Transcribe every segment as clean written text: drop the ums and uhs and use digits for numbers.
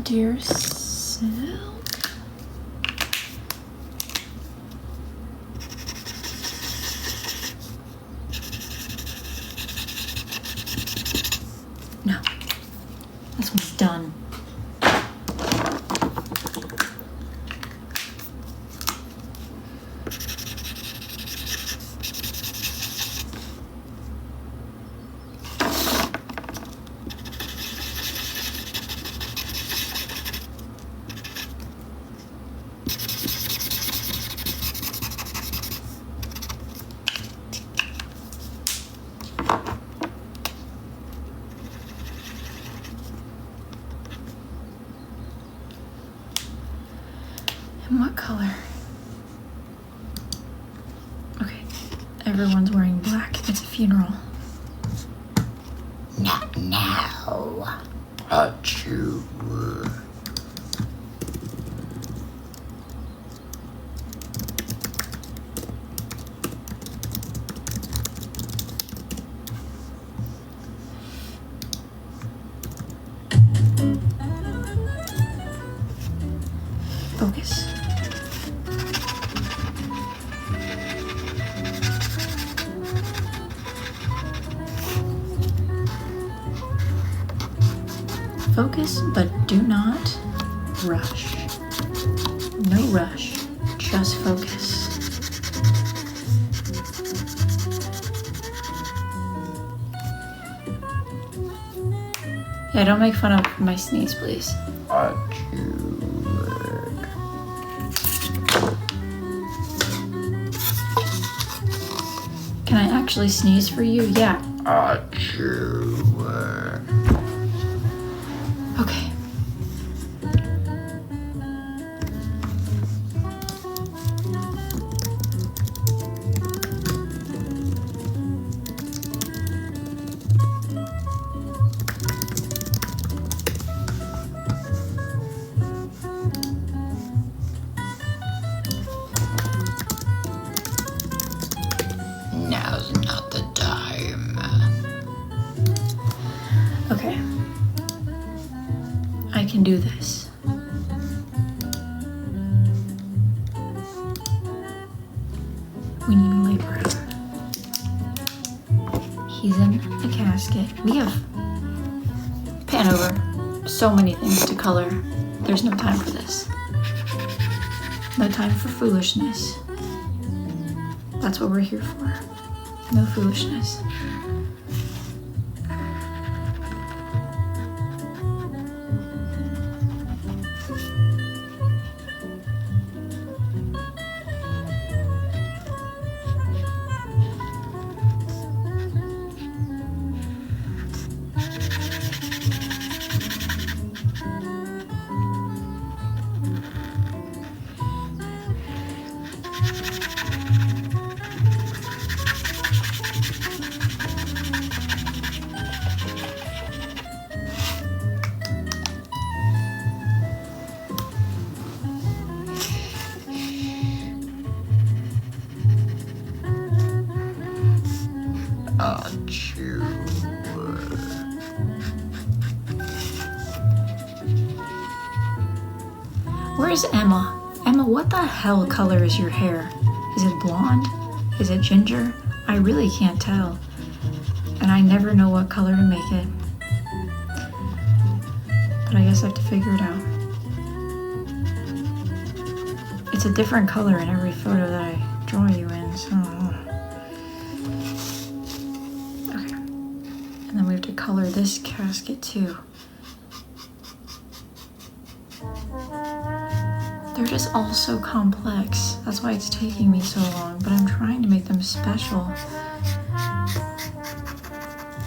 Dear Silk. No, this one's done. What color? Okay, everyone's wearing black. It's a funeral. Not now. Achoo. Focus. Focus, but do not rush. No rush, just focus. Yeah, don't make fun of my sneeze, please. Can I actually sneeze for you? Yeah. Achoo. Okay. Now's not the time. Okay. I can do this. We need a light brown. He's in a casket. We have pan over so many things to color. There's no time for this. No time for foolishness. That's what we're here for. No foolishness. Achoo. Where's Emma? Emma, what the hell color is your hair? Is it blonde? Is it ginger? I really can't tell. And I never know what color to make it. But I guess I have to figure it out. It's a different color in every photo that I draw you in, so... Okay. And then we have to color this casket too. They're just all so complex. That's why it's taking me so long, but I'm trying to make them special.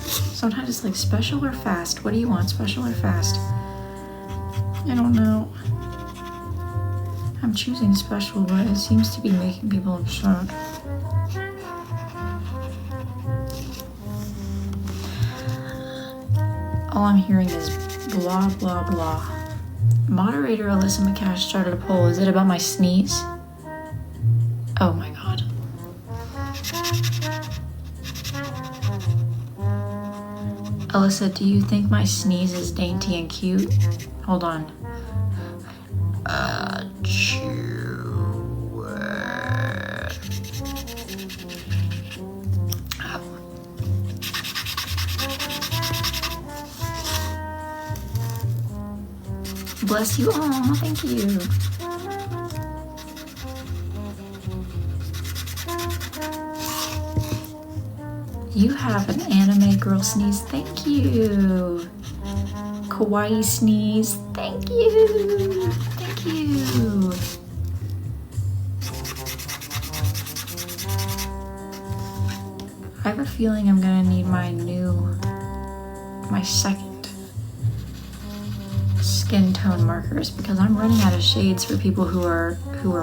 Sometimes it's like special or fast. What do you want, special or fast? I don't know. I'm choosing special, but it seems to be making people upset. All I'm hearing is blah, blah, blah. Moderator Alyssa McCash started a poll. Is it about my sneeze? Oh my god. Alyssa, do you think my sneeze is dainty and cute? Hold on. Achoo. Bless you. Oh, thank you. You have an anime girl sneeze. Thank you. Kawaii sneeze. Thank you. Thank you. I have a feeling I'm gonna need my second skin tone markers because I'm running out of shades for people who are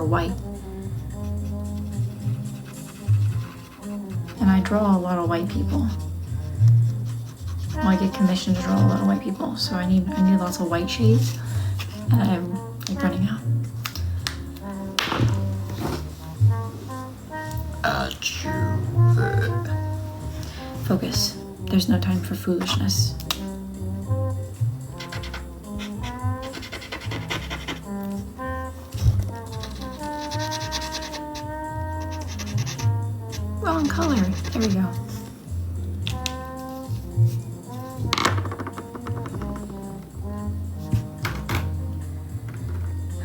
white. And I draw a lot of white people. Well, I get commissioned to draw a lot of white people, so I need lots of white shades, and I'm like running out. Achoo. Focus. There's no time for foolishness. Wrong color. There we go.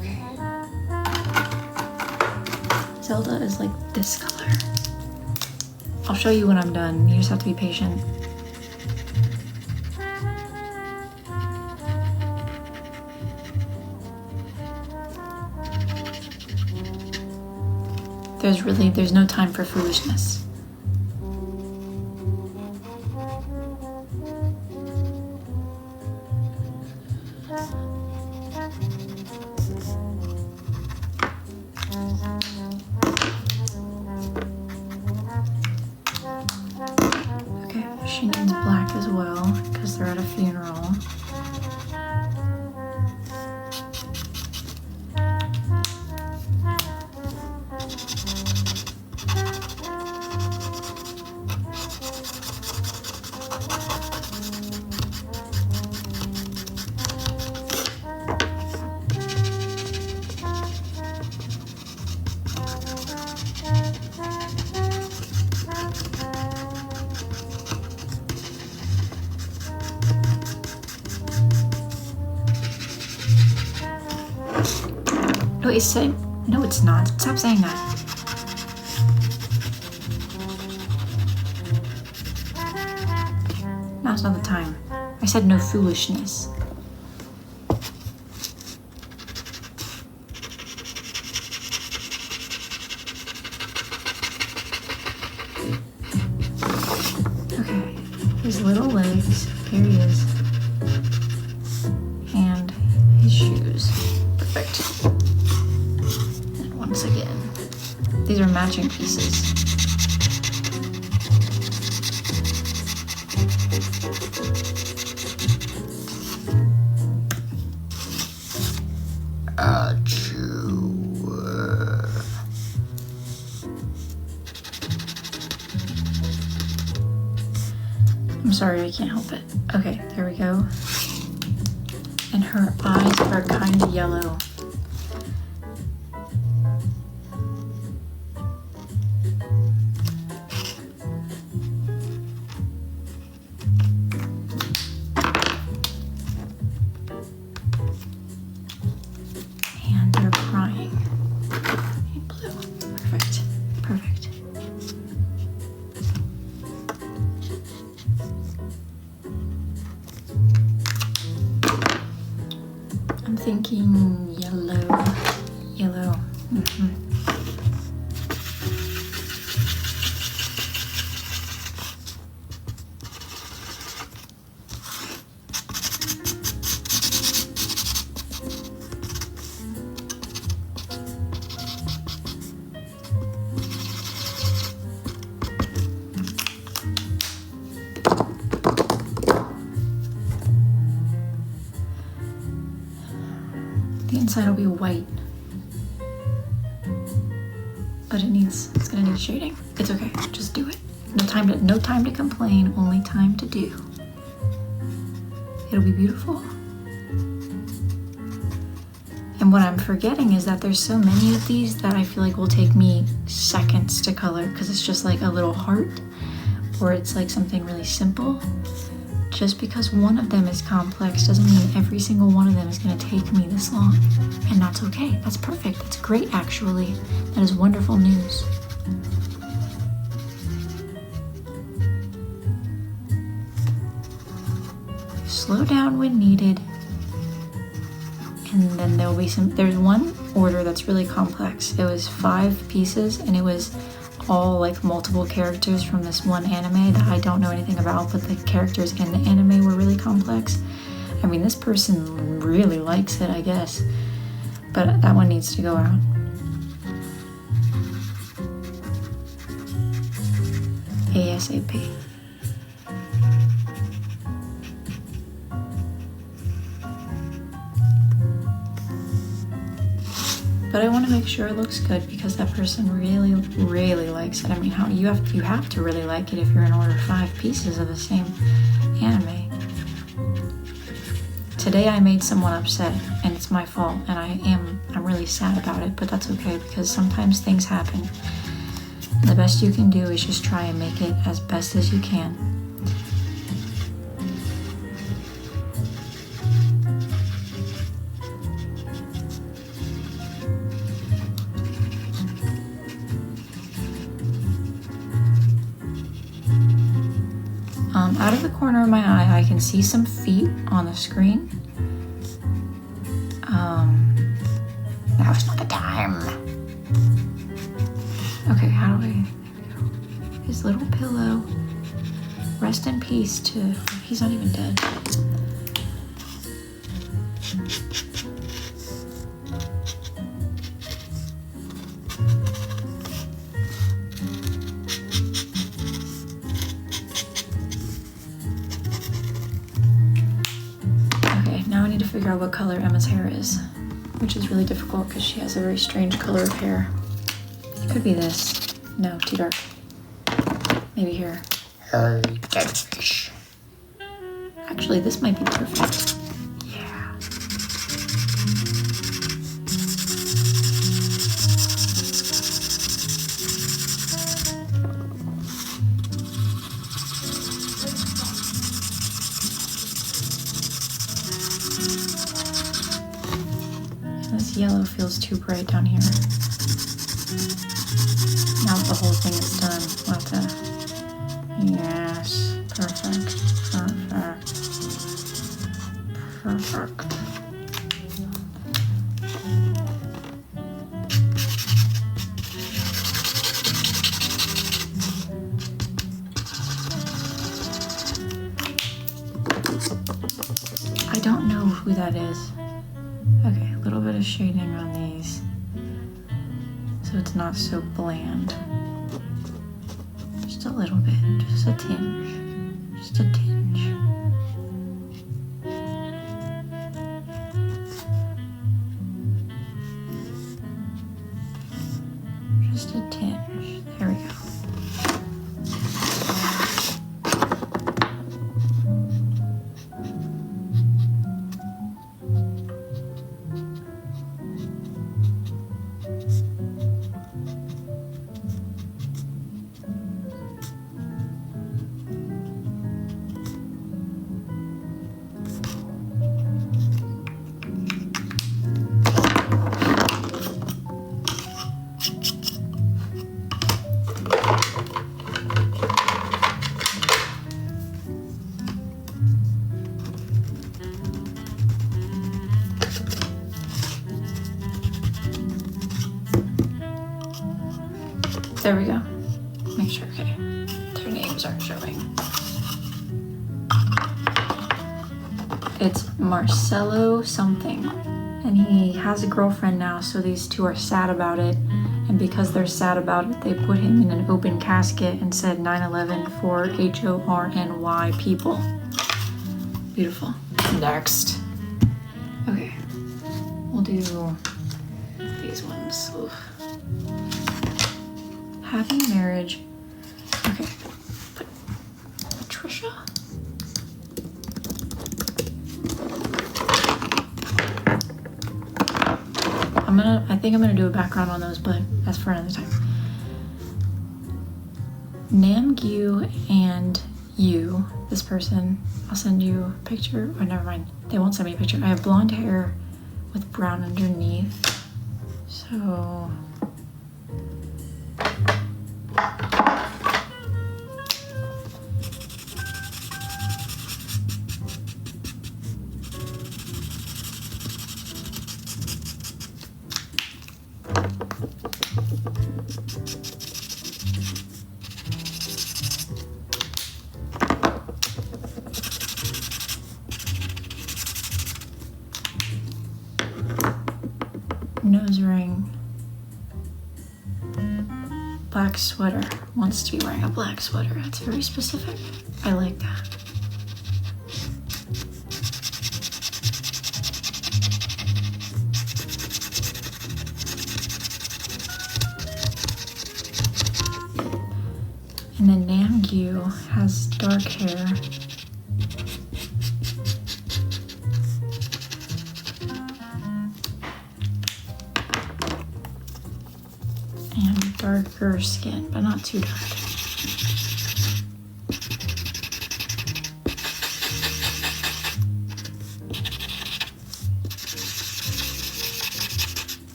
Okay. Zelda is like this color. I'll show you when I'm done. You just have to be patient. There's no time for foolishness. Okay, she needs black as well because they're at a funeral. No, it's saying, no, it's not. Stop saying that. Now's not the time. I said no foolishness. Okay, his little legs. Here he is. And his shoes. Perfect. And once again, these are matching pieces. I'm sorry, I can't help it. Okay, there we go. And her eyes are kind of yellow. And they're crying. And blue. Perfect. Perfect. I'm thinking yellow. Yellow. The inside will be white, but it's gonna need shading. It's okay, just do it. No time to complain, only time to do. it'll be beautiful. And what I'm forgetting is that there's so many of these that I feel like will take me seconds to color because it's just like a little heart or it's like something really simple. Just because one of them is complex doesn't mean every single one of them is going to take me this long. And that's okay. That's perfect. That's great, actually. That is wonderful news. Slow down when needed. And then there'll be there's one order that's really complex. It was 5 pieces and it was all like multiple characters from this one anime that I don't know anything about, but the characters in the anime were really complex. I mean, this person really likes it, I guess, but that one needs to go out. ASAP. But I want to make sure it looks good because that person really, really likes it. I mean, you have to really like it if you're in order 5 pieces of the same anime. Today I made someone upset and it's my fault and I'm really sad about it, but that's okay because sometimes things happen. And the best you can do is just try and make it as best as you can. Out of the corner of my eye, I can see some feet on the screen. Now's not the time. Okay, how do I... His little pillow. Rest in peace to... He's not even dead. Figure out what color Emma's hair is, which is really difficult because she has a very strange color of hair. It could be this. No, too dark. Maybe here. Her deadfish. Actually, this might be perfect. Yeah. This yellow feels too bright down here. Now that the whole thing is done, we'll have to... Yes, perfect, perfect, perfect. I don't know who that is. Okay, a little bit of shading on these so it's not so bland. Just a little bit, just a tinge, just a tinge. Just a tinge. There we go. There we go. Make sure, okay. Their names aren't showing. It's Marcelo something. And he has a girlfriend now, so these two are sad about it. And because they're sad about it, they put him in an open casket and said 9/11 for HORNY people. Beautiful. Next. Okay. We'll do these ones. Oof. Happy marriage. Okay. Patricia? I think I'm gonna do a background on those, but that's for another time. Namgyu and you, this person, I'll send you a picture, or never mind, they won't send me a picture. I have blonde hair with brown underneath, so nose ring, black sweater, wants to be wearing a black sweater. That's very specific. I like that. And then Namgyu has dark hair. And darker skin, but not too dark.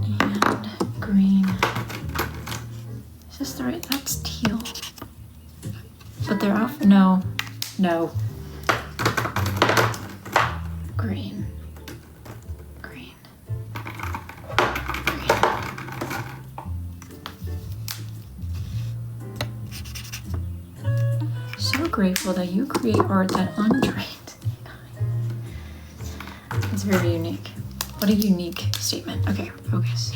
And green. Is this the right? That's teal. But they're off. No. Green. So grateful that you create art that untrained. It's very unique. What a unique statement. Okay, focus.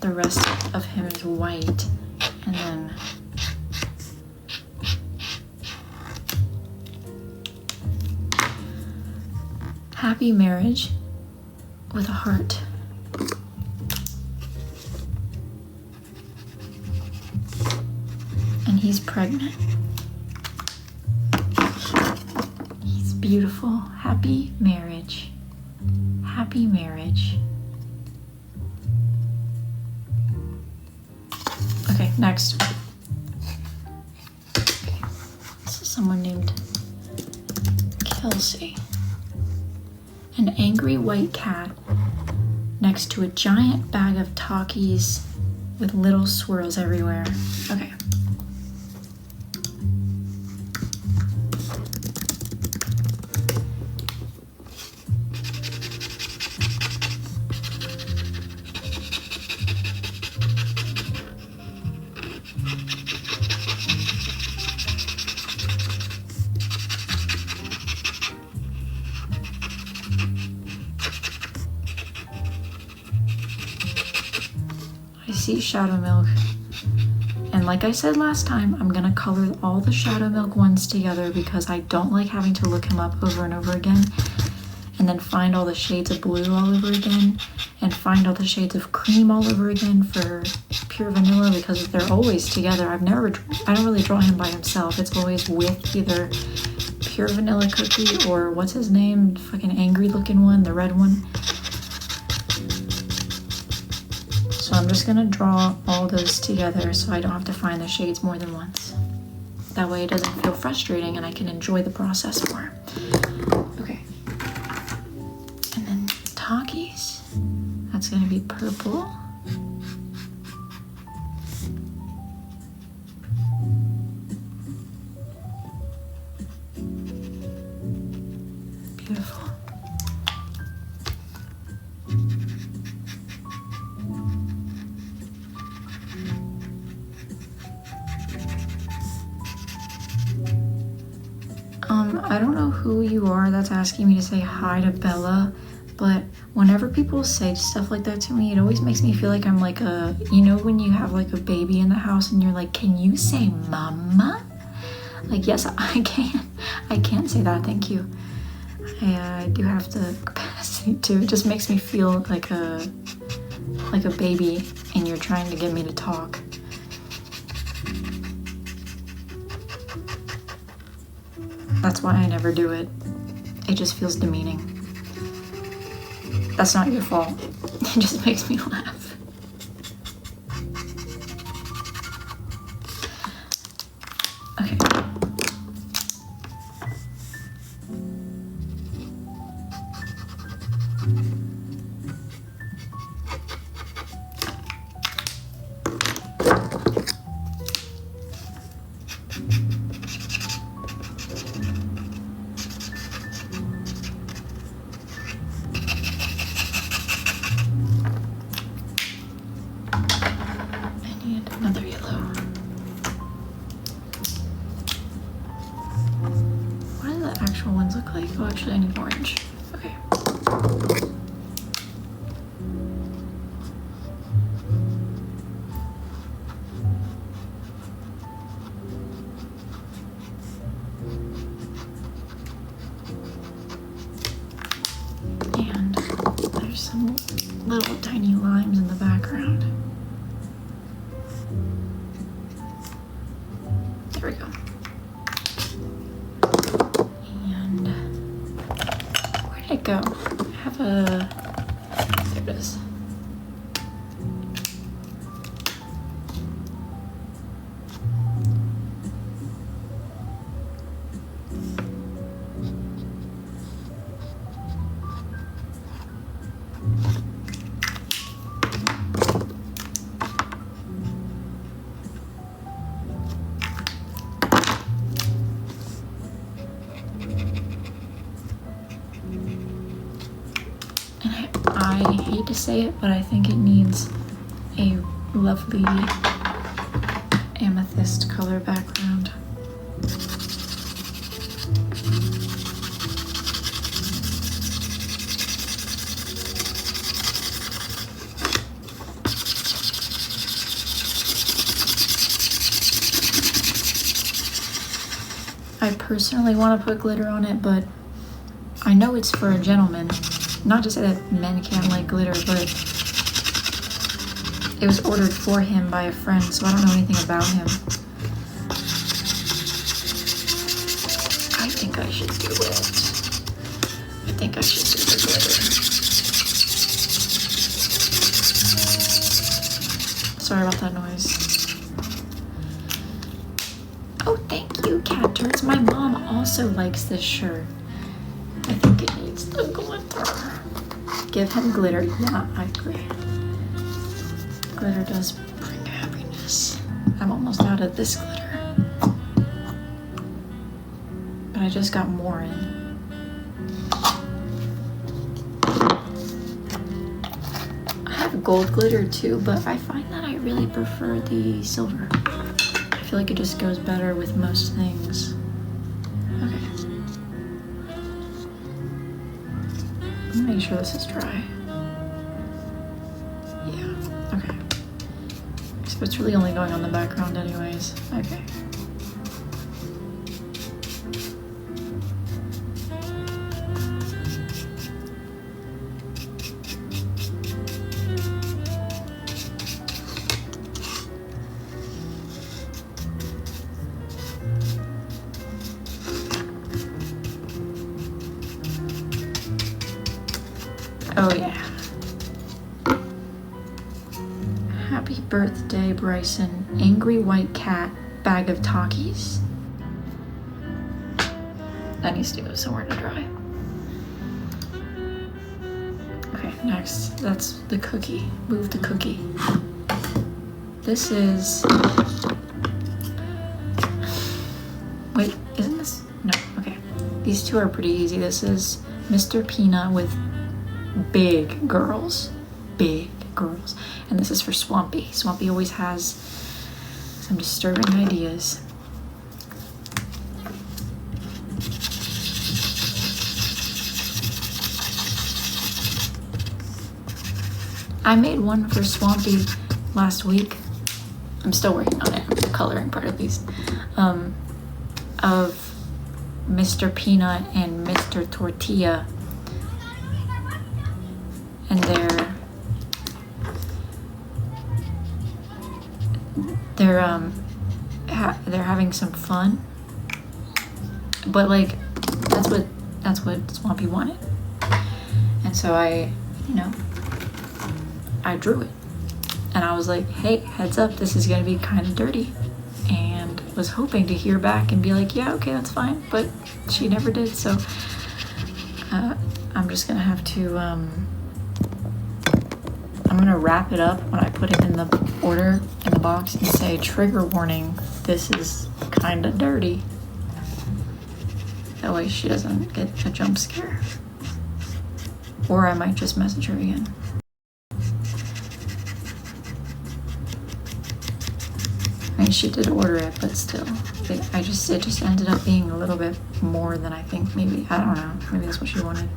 The rest of him is white, and then happy marriage with a heart. And he's pregnant. He's beautiful. Happy marriage. Happy marriage. Okay, next. This is someone named Kelsey. An angry white cat next to a giant bag of Takis with little swirls everywhere. Okay. I see Shadow Milk, and like I said last time, I'm gonna color all the Shadow Milk ones together because I don't like having to look him up over and over again and then find all the shades of blue all over again and find all the shades of cream all over again for pure vanilla because they're always together. I don't really draw him by himself. It's always with either pure vanilla cookie or what's his name, fucking angry looking one, the red one. So I'm just gonna draw all those together so I don't have to find the shades more than once. That way it doesn't feel frustrating and I can enjoy the process more. Okay. And then Takis. That's gonna be purple. Beautiful. I don't know who you are that's asking me to say hi to Bella, but whenever people say stuff like that to me, it always makes me feel like I'm like you know when you have like a baby in the house and you're like, can you say mama? Like, yes, I can. I can say that, thank you. I do have the capacity to. It just makes me feel like a baby and you're trying to get me to talk. That's why I never do it. It just feels demeaning. That's not your fault. It just makes me laugh. Okay. Another yellow. What do the actual ones look like? Oh, actually, I need orange. Okay. And there's some little tiny limes in the background. There we go. And where did it go? I have a, there it is. I hate to say it, but I think it needs a lovely amethyst color background. I personally want to put glitter on it, but I know it's for a gentleman. Not to say that men can't like glitter, but it was ordered for him by a friend, so I don't know anything about him. I think I should do it. I think I should do the glitter. Sorry about that noise. Oh, thank you, Cat Turds. My mom also likes this shirt. I think it needs the glitter. Give him glitter. Yeah, I agree. Glitter does bring happiness. I'm almost out of this glitter. But I just got more in. I have gold glitter too, but I find that I really prefer the silver. I feel like it just goes better with most things. Okay. Let me make sure this is dry. Yeah, okay. So it's really only going on the background anyways. Okay. Oh yeah. Happy birthday, Bryson. Angry white cat, bag of Takis. That needs to go somewhere to dry. Okay, next. That's the cookie. Move the cookie. This is... Wait, isn't this... No, okay. These two are pretty easy. This is Mr. Peanut with big girls. Big girls. And this is for Swampy. Swampy always has some disturbing ideas. I made one for Swampy last week. I'm still working on it, the coloring part at least. of Mr. Peanut and Mr. Tortilla, and they're having some fun, but like that's what Swampy wanted, and so I drew it, and I was like, hey, heads up, this is gonna be kind of dirty, and was hoping to hear back and be like, yeah, okay, that's fine, but she never did. So I'm just gonna have to I'm gonna wrap it up when I put it in the order in the box and say, trigger warning, this is kind of dirty. That way she doesn't get a jump scare. Or I might just message her again. I mean, she did order it, but still, it just ended up being a little bit more than I think. Maybe, I don't know. Maybe that's what she wanted.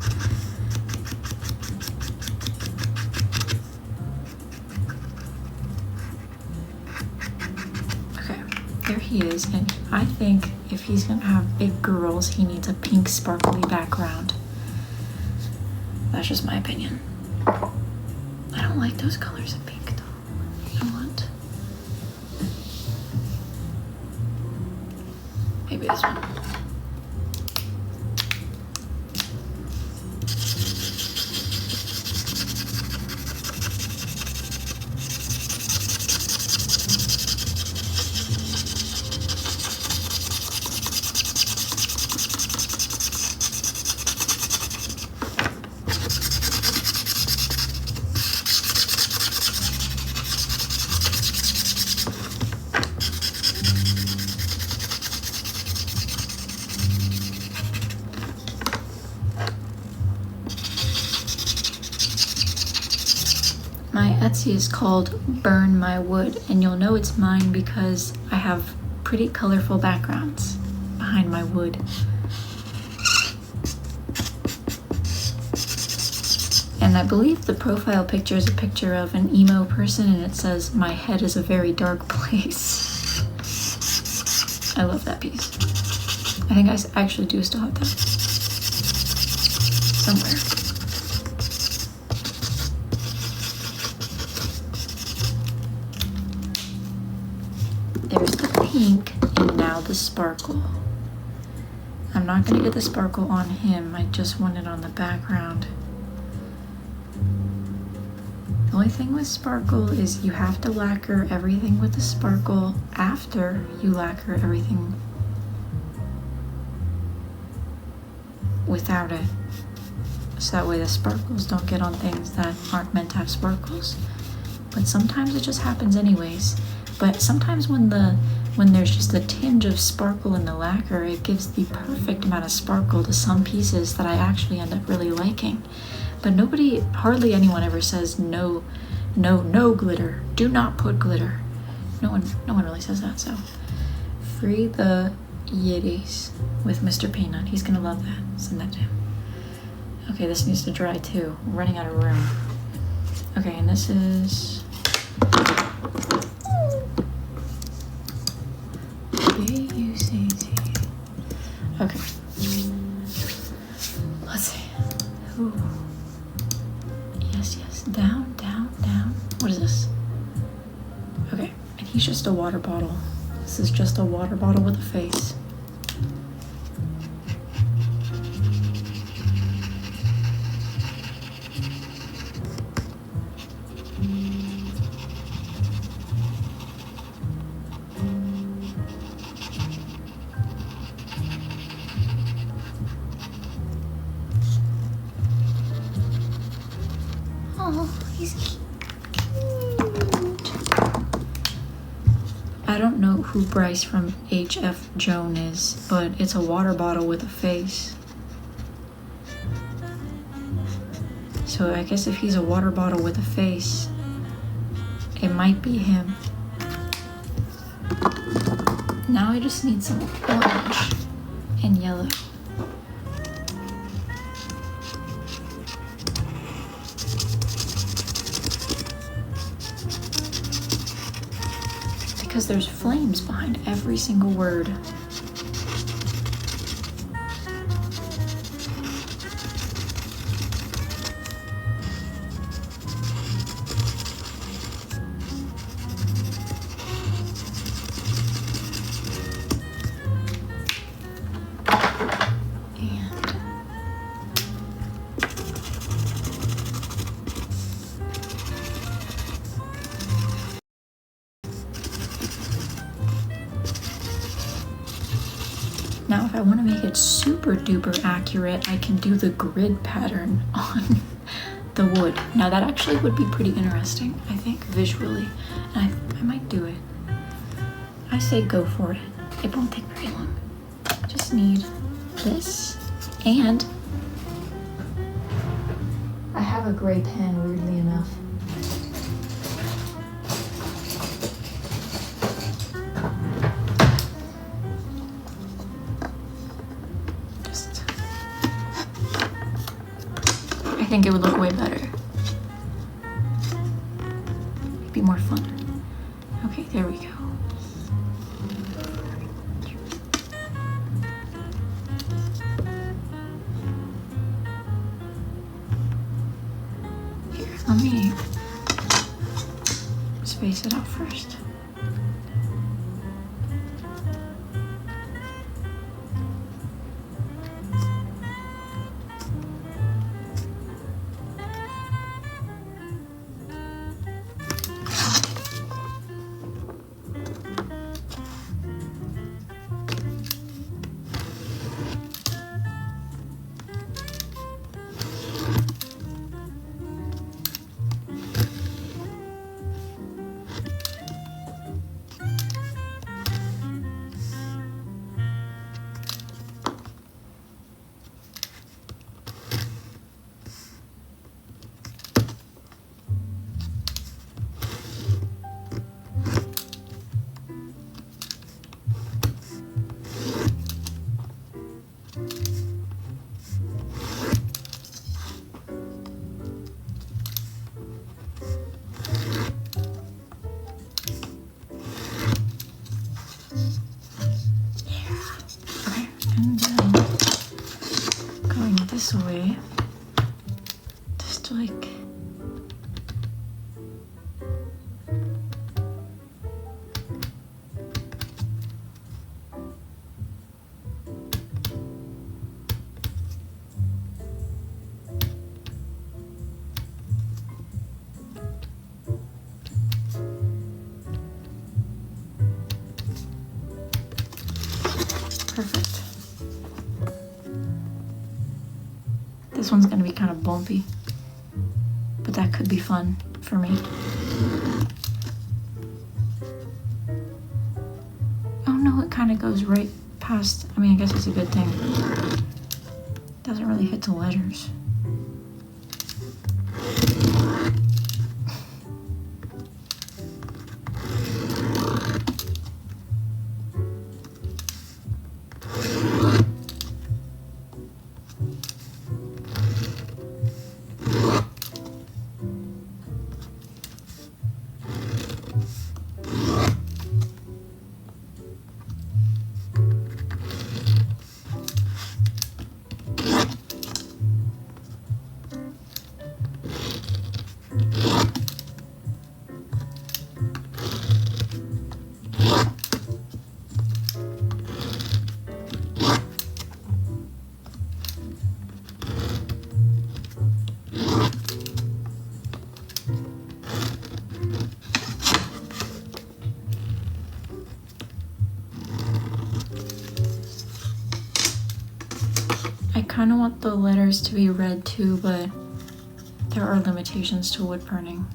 Okay, there he is, and I think if he's gonna have big girls, he needs a pink sparkly background. That's just my opinion. I don't like those colors of pink though. You know what? Maybe this one. My Etsy is called Burn My Wood, and you'll know it's mine because I have pretty colorful backgrounds behind my wood. And I believe the profile picture is a picture of an emo person, and it says, "My head is a very dark place." I love that piece. I think I actually do still have that somewhere. There's the pink, and now the sparkle. I'm not gonna get the sparkle on him, I just want it on the background. The only thing with sparkle is you have to lacquer everything with the sparkle after you lacquer everything without it. So that way the sparkles don't get on things that aren't meant to have sparkles. But sometimes it just happens anyways. But sometimes when there's just a tinge of sparkle in the lacquer, it gives the perfect amount of sparkle to some pieces that I actually end up really liking. But hardly anyone ever says no glitter. Do not put glitter. No one really says that. So free the Yetis with Mr. Peanut. He's gonna love that. Send that to him. Okay, this needs to dry too. We're running out of room. Okay, and this is B-U-C-T. Okay. Let's see. Ooh. Yes. Down. What is this? Okay, and he's just a water bottle. This is just a water bottle with a face. Oh, he's cute. I don't know who Bryce from HF Joan is, but it's a water bottle with a face. So I guess if he's a water bottle with a face, it might be him. Now I just need some orange and yellow. Because there's flames behind every single word. Now if I want to make it super duper accurate, I can do the grid pattern on the wood. Now that actually would be pretty interesting, I think, visually. And I might do it. I say go for it. It won't take very long. Just need this, and I have a gray pen, weirdly enough. I think it would look way better. It'd be more fun. Okay, there we go. Here, let me space it out first. This way, just like perfect. This one's gonna be kind of bumpy, but that could be fun for me. Oh no, it kind of goes right past. I mean, I guess it's a good thing. Doesn't really hit the letters. I kind of want the letters to be red too, but there are limitations to wood burning.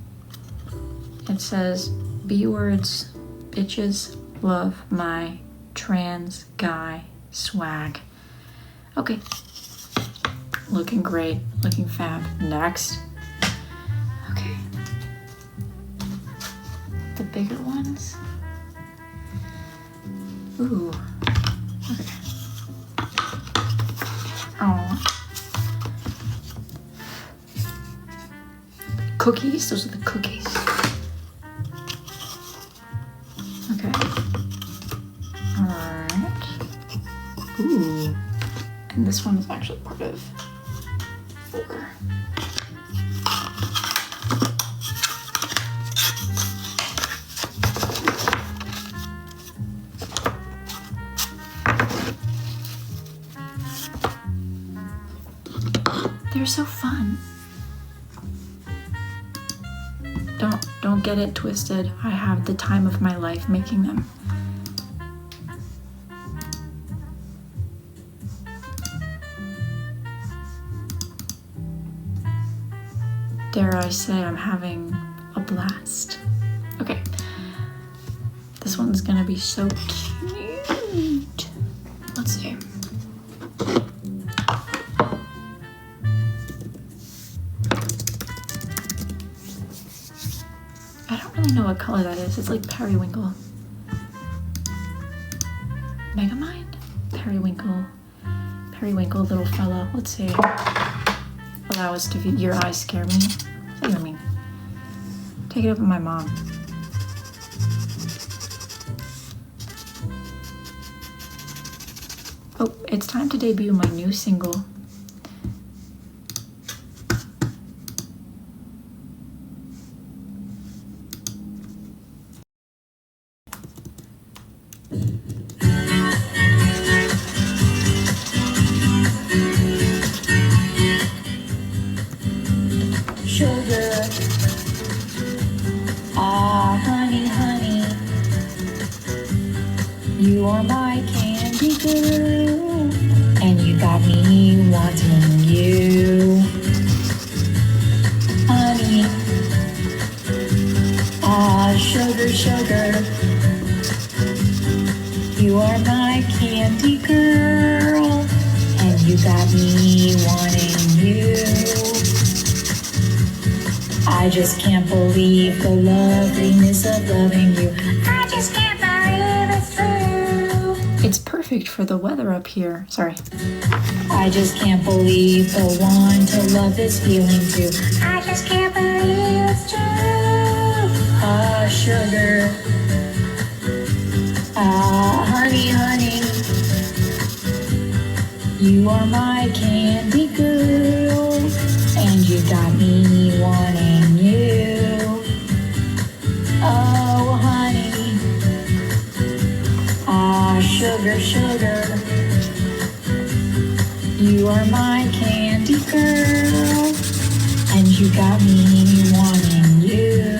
It says, B words, bitches love my trans guy swag. Okay. Looking great, looking fab. Next. Okay. The bigger ones. Ooh. Okay. Oh. Cookies, those are the cookies. Okay. Alright. Ooh. And this one is actually part of 4. They're so fun. Don't get it twisted. I have the time of my life making them. dare I say, I'm having a blast. Okay, this one's gonna be so cute. Let's see. I don't really know what color that is. It's like periwinkle. Megamind? Periwinkle. Periwinkle little fellow. Let's see. Allow us to view. Your eyes scare me. What do you mean? Take it up with my mom. Oh, it's time to debut my new single. Sugar, ah, honey, honey, you are my candy girl, and you got me wanting you. Honey, ah, sugar, sugar, you are my candy girl, and you got me wanting you. I just can't believe the loveliness of loving you. I just can't believe it's true. It's perfect for the weather up here. Sorry. I just can't believe the one to love this feeling too. I just can't believe it's true. Ah, sugar. Ah, honey, honey. You are my candy girl, and you got me wanting you. Oh, honey. Ah, sugar, sugar. You are my candy girl, and you got me wanting you.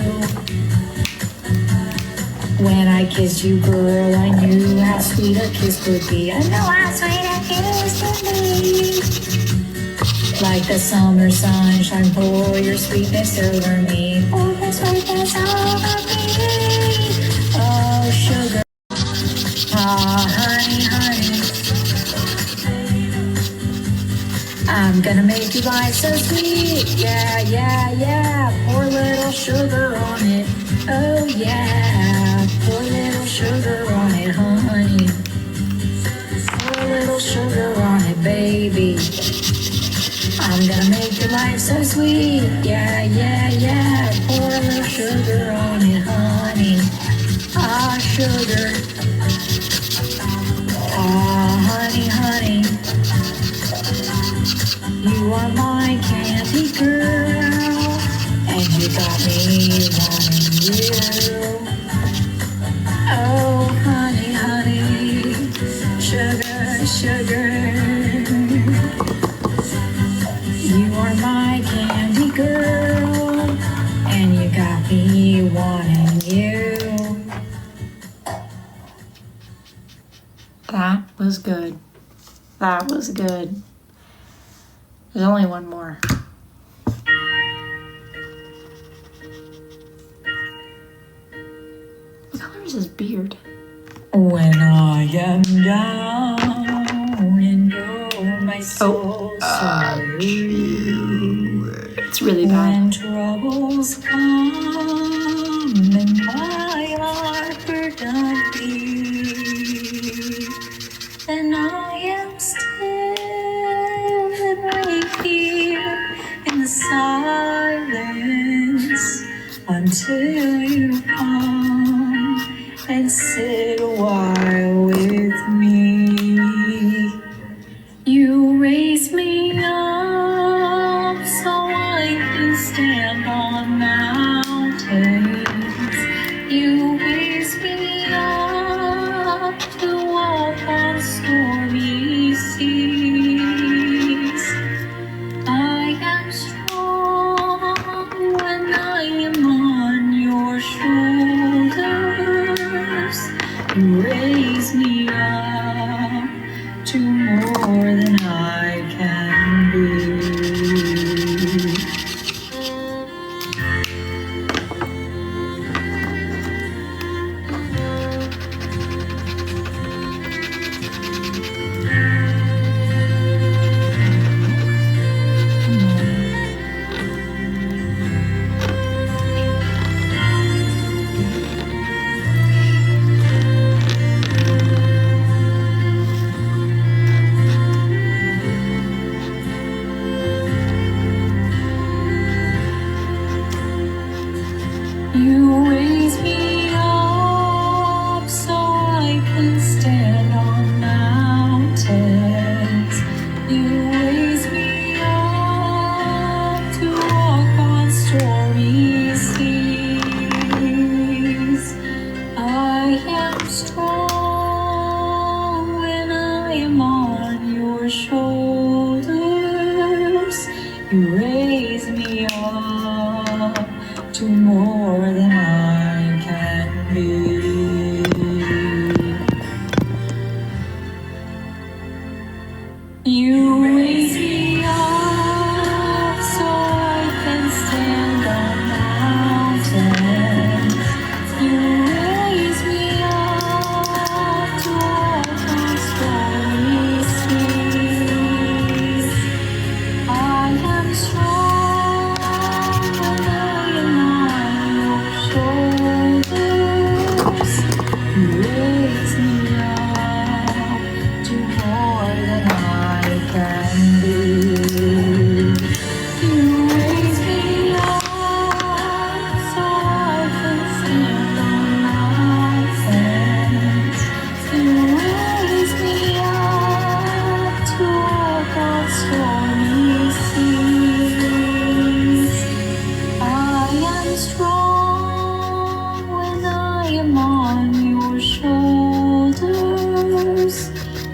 When I kissed you, girl, I knew how sweet a kiss could be. I know how sweet a kiss could be. Like the summer sunshine, pour your sweetness over me. Pour your sweetness over me. Oh, sugar. Ah, honey, honey. I'm gonna make your life so sweet. Yeah, yeah, yeah. Pour a little sugar on it. Oh, yeah. Pour a little sugar on it, honey. Pour a little sugar on it, baby. I'm gonna make your life so sweet. Yeah, yeah, yeah. Pour a little sugar on it, honey. Ah, sugar. Ah, honey, honey. You are my candy girl, and you got me wanting you. Oh, honey, honey. Sugar, sugar. You are my candy girl, and you got me wanting you. That was good. That was good. There's only one more. What color is his beard? When I am down and oh, my soul so weak. It's really When bad. troubles come and my heart burden beat, then I am still and wait here in the silence until you come and sit a while with me. You raise me up so I can stand on mountains. You raise me up to walk on stormy seas. I am strong when I am on your shoulders. You raise me up to more than I can be.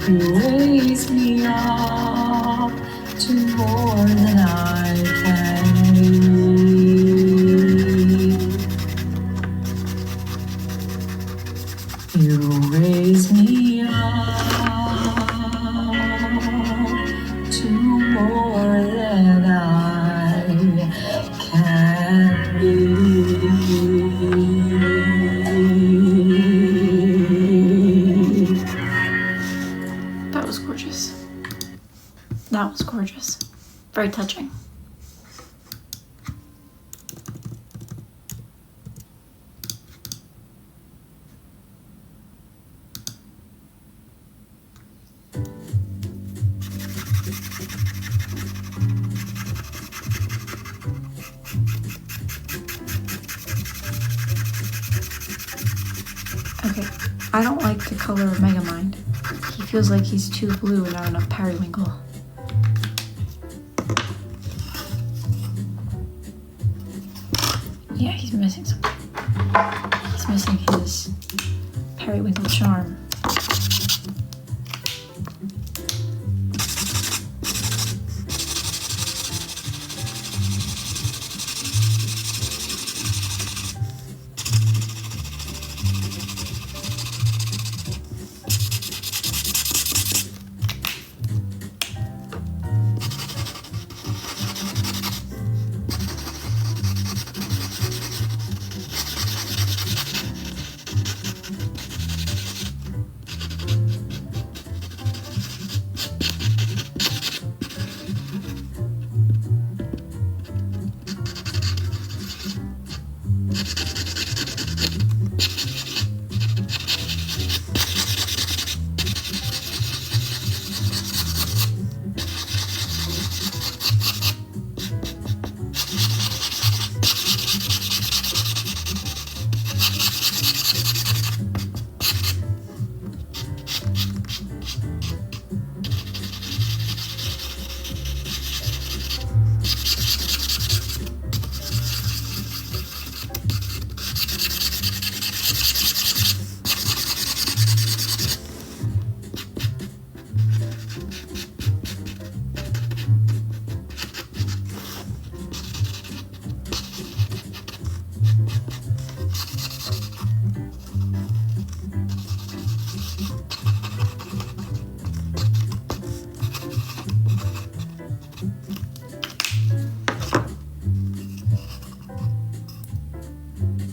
You raise me up to more than I can be. You raise me up to more than I can be. That was gorgeous. That was gorgeous. Very touching. Okay, I don't like the color of Megamind. He feels like he's too blue and not enough periwinkle. Yeah, he's missing something. He's missing his periwinkle charm.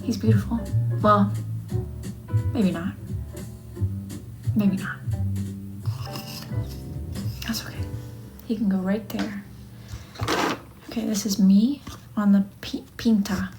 He's beautiful. Well, maybe not. Maybe not. That's okay. He can go right there. Okay, this is me on the pinta.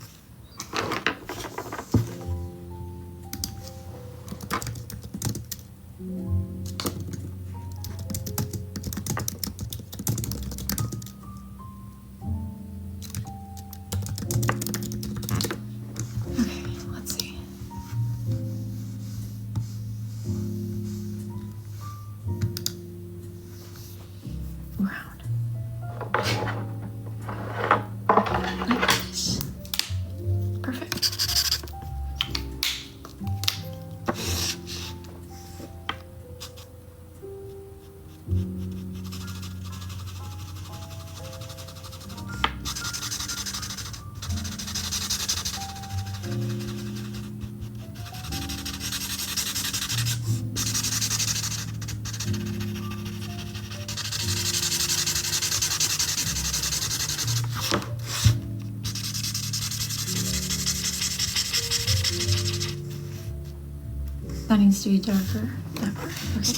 That needs to be darker. That part. Okay.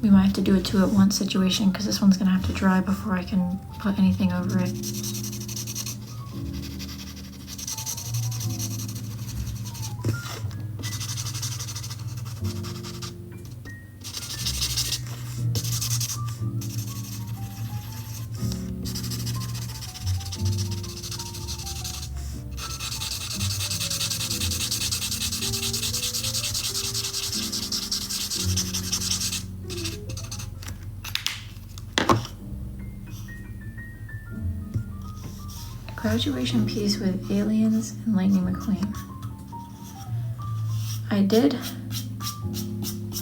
We might have to do a 2 at once situation because this one's gonna have to dry before I can put anything over it. graduation piece with aliens and Lightning McQueen. I did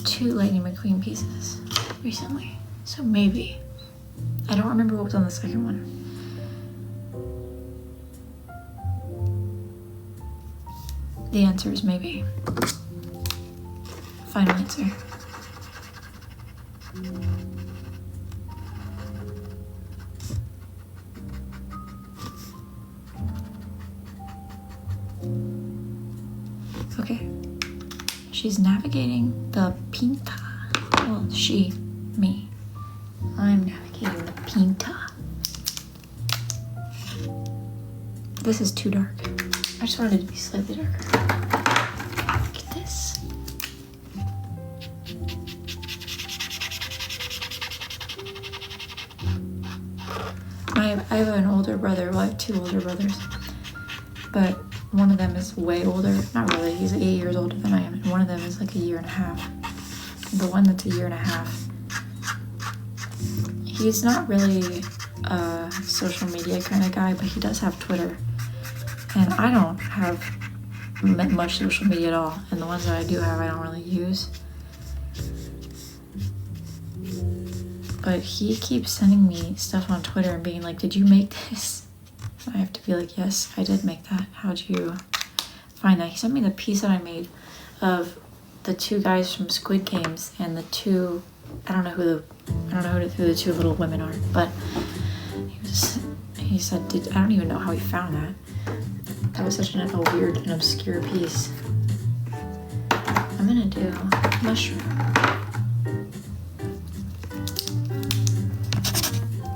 2 Lightning McQueen pieces recently, so maybe. I don't remember what was on the second one. The answer is maybe. Final answer. Okay. She's navigating the Pinta. Well, she, me. I'm navigating the Pinta. This is too dark. I just wanted it to be slightly darker. Look at this. I have an older brother. Well, I have 2 older brothers. But one of them is way older. Not really. He's 8 years older than I am. And one of them is like a year and a half. The one that's a year and a half, he's not really a social media kind of guy, but he does have Twitter. And I don't have much social media at all. And the ones that I do have, I don't really use. But he keeps sending me stuff on Twitter and being like, did you make this? I have to be like, yes, I did make that. How'd you find that? He sent me the piece that I made of the 2 guys from Squid Games and the 2, I don't know who the 2 little women are, but he said, I don't even know how he found that. That was such a weird and obscure piece. I'm gonna do mushroom.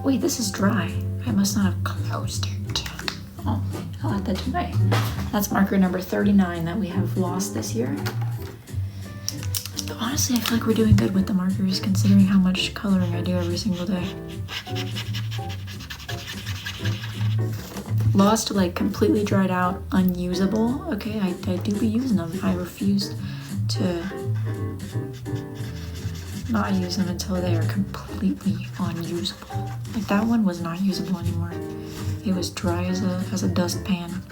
Wait, this is dry. I must not have closed it. Oh, I'll add that to my... That's marker number 39 that we have lost this year. But honestly, I feel like we're doing good with the markers considering how much coloring I do every single day. Lost, like completely dried out, unusable. Okay, I do be using them. I refuse to not use them until they are completely unusable. Like that one was not usable anymore. It was dry as a dustpan.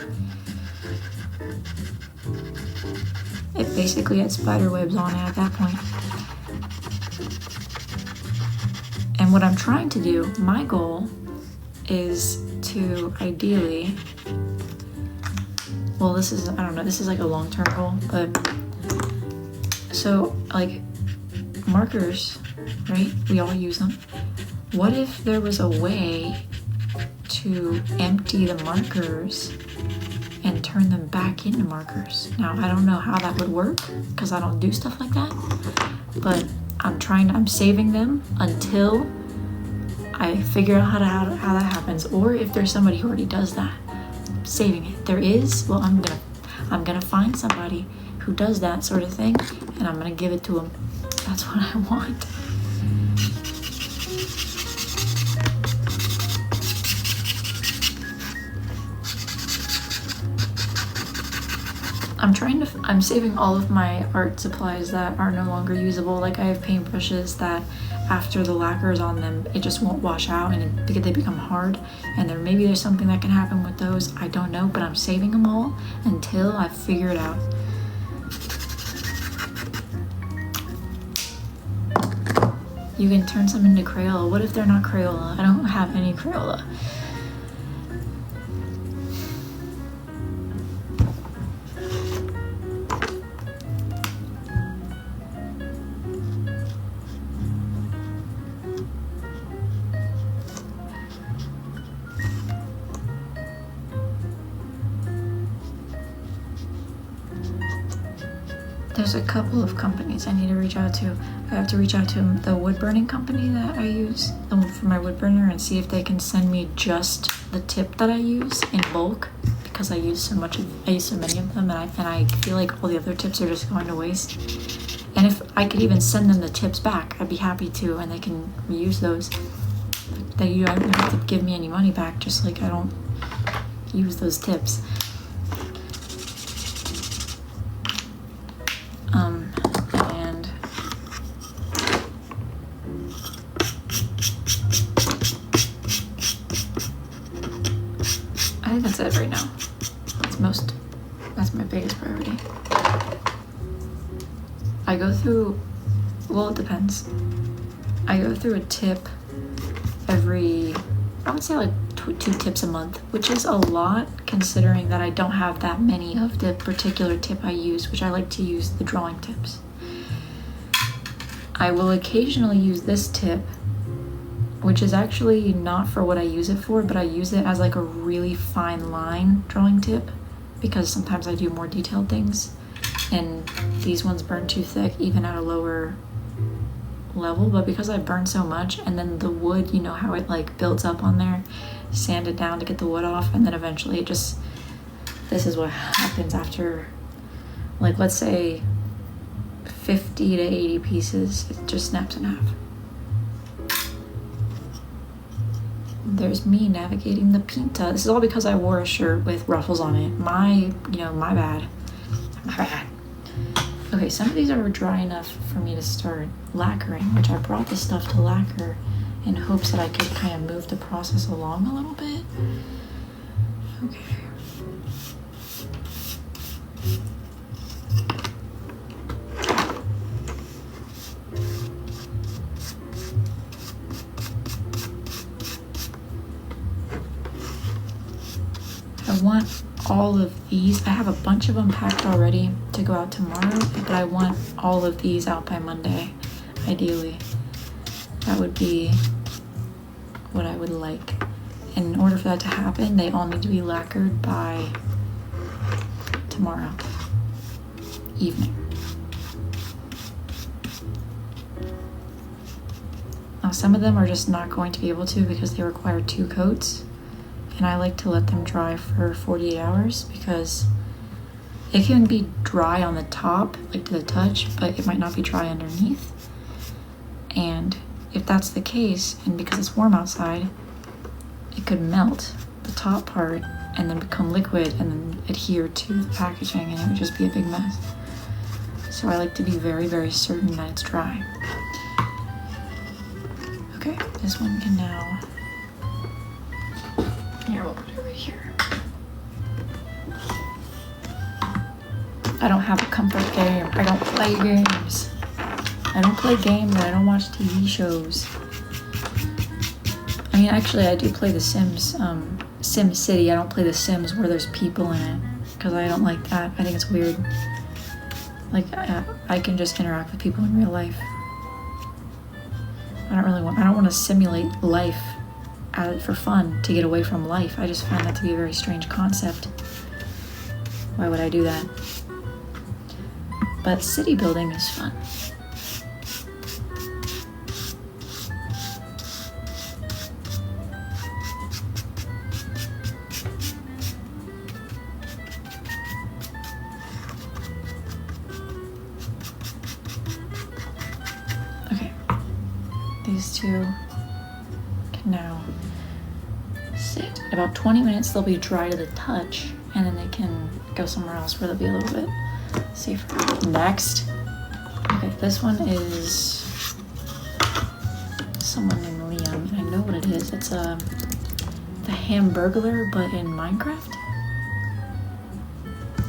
It basically had spider webs on it at that point. And what I'm trying to do, my goal is to ideally, well, this is, I don't know, this is like a long-term goal, but so like markers, right? We all use them. What if there was a way to empty the markers and turn them back into markers? Now, I don't know how that would work because I don't do stuff like that, but I'm saving them until I figure out how that happens, or if there's somebody who already does that. I'm saving it. There is, well, I'm gonna find somebody who does that sort of thing, and I'm gonna give it to them. That's what I want. I'm saving all of my art supplies that are no longer usable. Like I have paintbrushes that after the lacquer is on them, it just won't wash out and they become hard. And maybe there's something that can happen with those. I don't know, but I'm saving them all until I figure it out. You can turn some into Crayola. What if they're not Crayola? I don't have any Crayola. There's a couple of companies I need to reach out to. I have to reach out to the wood burning company that I use for my wood burner and see if they can send me just the tip that I use in bulk, because I use so many of them, and I feel like all the other tips are just going to waste. And if I could even send them the tips back, I'd be happy to, and they can reuse those. I don't have to give me any money back, just like I don't use those tips. And I think that's that's my biggest priority. I go through, well, it depends. I go through a tip every, I would say like 2 tips a month, which is a lot considering that I don't have that many of the particular tip I use, which I like to use the drawing tips. I will occasionally use this tip, which is actually not for what I use it for, but I use it as like a really fine line drawing tip because sometimes I do more detailed things and these ones burn too thick even at a lower level. But because I burn so much, and then the wood, you know how it like builds up on there, sand it down to get the wood off, and then eventually it just, this is what happens after, like, let's say 50 to 80 pieces, it just snaps in half. There's me navigating the Pinta. This is all because I wore a shirt with ruffles on it. My bad. My bad. Okay, some of these are dry enough for me to start lacquering, which I brought the stuff to lacquer in hopes that I could kind of move the process along a little bit. Okay. I want all of these. I have a bunch of them packed already to go out tomorrow, but I want all of these out by Monday, ideally. That would be what I would like. And in order for that to happen, they all need to be lacquered by tomorrow evening. Now, some of them are just not going to be able to because they require 2 coats. And I like to let them dry for 48 hours because it can be dry on the top, like to the touch, but it might not be dry underneath. And if that's the case, and because it's warm outside, it could melt the top part and then become liquid and then adhere to the packaging, and it would just be a big mess. So I like to be very, very certain that it's dry. Okay, this one can now, here, we'll put it right here. I don't have a comfort game. I don't play games. I don't play games and I don't watch TV shows. I mean, actually, I do play The Sims, Sim City. I don't play The Sims where there's people in it because I don't like that. I think it's weird. Like, I can just interact with people in real life. I don't want to simulate life for fun to get away from life. I just find that to be a very strange concept. Why would I do that? But city building is fun. Okay, these two can now sit. In about 20 minutes, they'll be dry to the touch, and then they can go somewhere else where they'll be a little bit safer. Next. Okay, this one is someone named Liam, and I know what it is. It's the Hamburglar, but in Minecraft.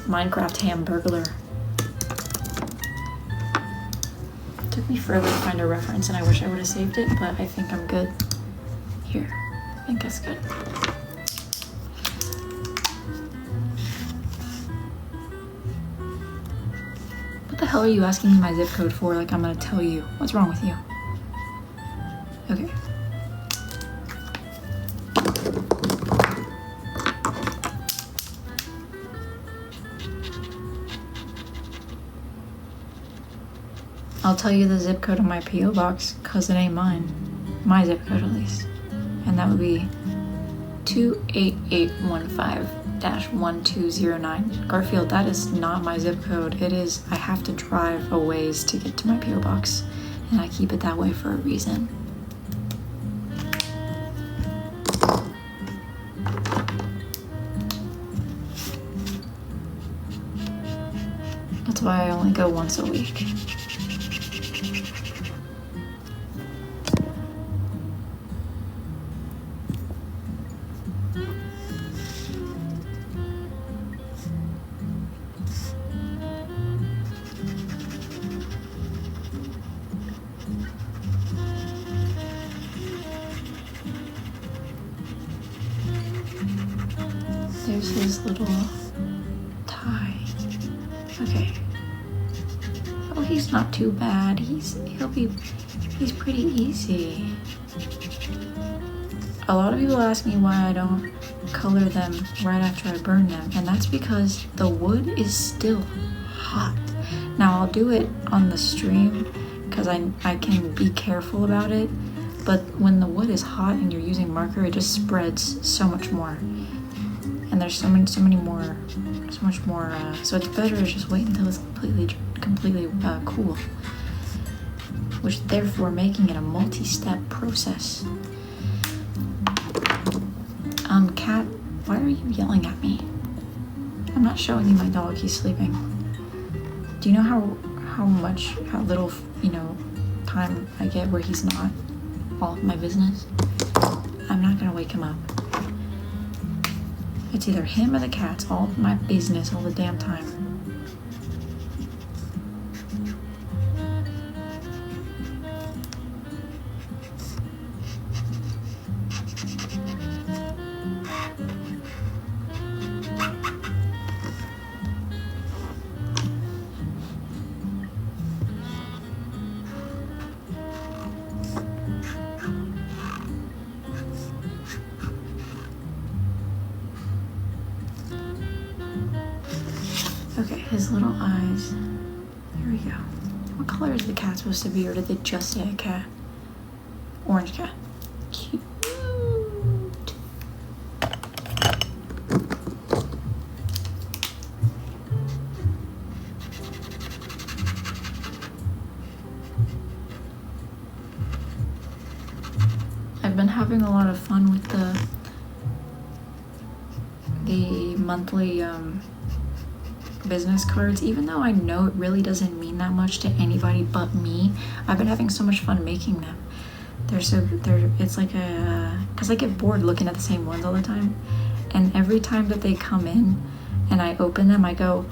Minecraft Hamburglar. Took me forever to find a reference, and I wish I would have saved it, but I think I'm good. Here, I think that's good. What the hell are you asking me my zip code for? Like I'm gonna tell you. What's wrong with you? Okay. I'll tell you the zip code of my P.O. box, cause it ain't mine. My zip code at least. And that would be 28815-1209. Garfield, that is not my zip code. It is, I have to drive a ways to get to my P.O. box, and I keep it that way for a reason. That's why I only go once a week. here's his little tie. Okay. Oh, he's not too bad. He's pretty easy. A lot of people ask me why I don't color them right after I burn them, and that's because the wood is still hot. Now I'll do it on the stream because I can be careful about it, but when the wood is hot and you're using marker, it just spreads so much more. And there's so much more, so it's better to just wait until it's completely cool, which therefore making it a multi-step process. Cat, why are you yelling at me? I'm not showing you my dog, he's sleeping. Do you know how little, time I get where he's not all of my business? I'm not gonna wake him up. It's either him or the cats, all of my business all the damn time. Okay, his little eyes. Here we go. What color is the cat supposed to be, or did they just say a cat? Orange cat. Cute. I've been having a lot of fun with the monthly business cards, even though I know it really doesn't mean that much to anybody but me. I've been having so much fun making them. It's like because I get bored looking at the same ones all the time, and every time that they come in and I open them, I go,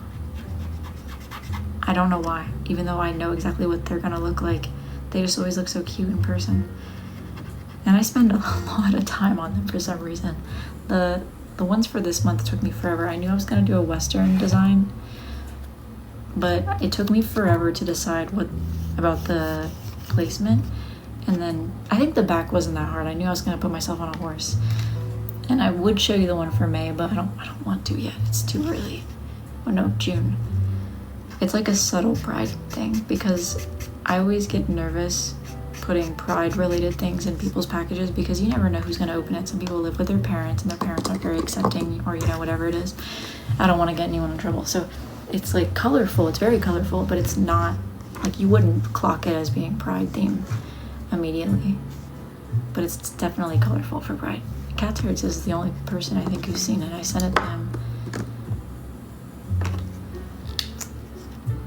I don't know why, even though I know exactly what they're gonna look like. They just always look so cute in person, and I spend a lot of time on them for some reason. The ones for this month took me forever. I knew I was gonna do a Western design, but it took me forever to decide what about the placement. And then I think the back wasn't that hard. I knew I was gonna put myself on a horse, and I would show you the one for May, but I don't want to yet. It's too early. Oh no, June. It's like a subtle pride thing because I always get nervous putting pride related things in people's packages because you never know who's going to open it. Some people live with their parents and their parents aren't very accepting, or whatever it is. I don't want to get anyone in trouble. So it's like colorful, it's very colorful, but it's not like you wouldn't clock it as being pride theme immediately, but it's definitely colorful for pride. Cat Turds is the only person I think who's seen it. I sent it to him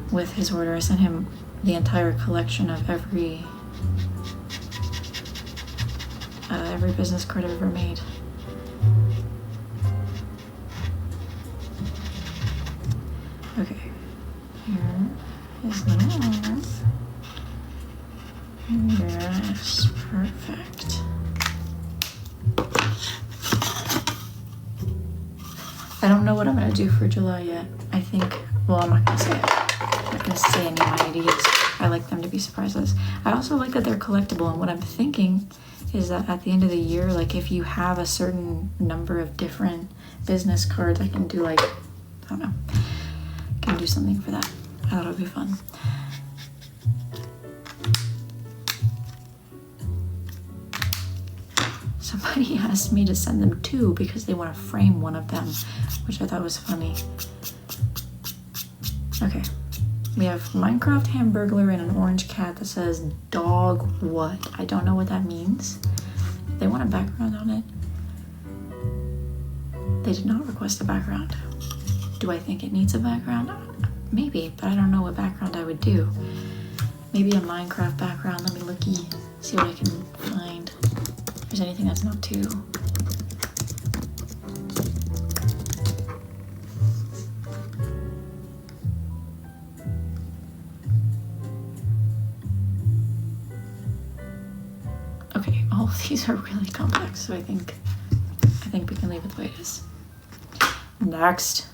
with his order. I sent him the entire collection of every business card I've ever made. Okay, here is little arm. Yes, perfect. I don't know what I'm gonna do for July yet. I think, well, I'm not gonna say it. I'm not gonna say any of my ideas. I like them to be surprises. I also like that they're collectible, and what I'm thinking is that at the end of the year, like if you have a certain number of different business cards, I can do like, I don't know, I can do something for that. I thought it would be fun. Somebody asked me to send them two because they want to frame one of them, which I thought was funny. Okay, we have Minecraft Hamburglar and an orange cat that says dog what? I don't know what that means. They want a background on it. They did not request a background. Do I think it needs a background? Maybe, but I don't know what background I would do. Maybe a Minecraft background. Let me looky, see what I can find. If there's anything that's not too. Okay, all of these are really complex, so I think we can leave it the way it is. Next.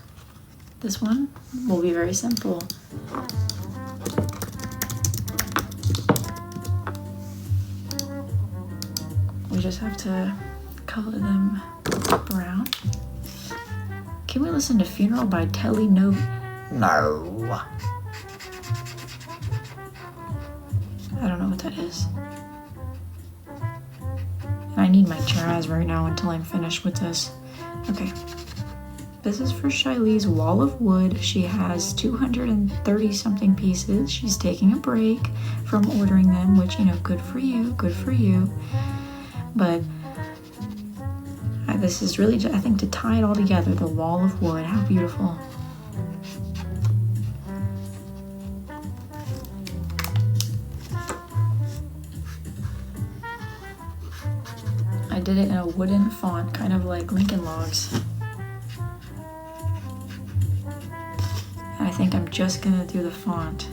This one will be very simple. We just have to color them brown. Can we listen to Funeral by Telly No? No. I don't know what that is. And I need my jazz right now until I'm finished with this. Okay. This is for Shiley's Wall of Wood. She has 230 something pieces. She's taking a break from ordering them, which, you know, good for you, good for you. But this is really, I think, to tie it all together, the Wall of Wood. How beautiful. I did it in a wooden font, kind of like Lincoln Logs. And I think I'm just gonna do the font.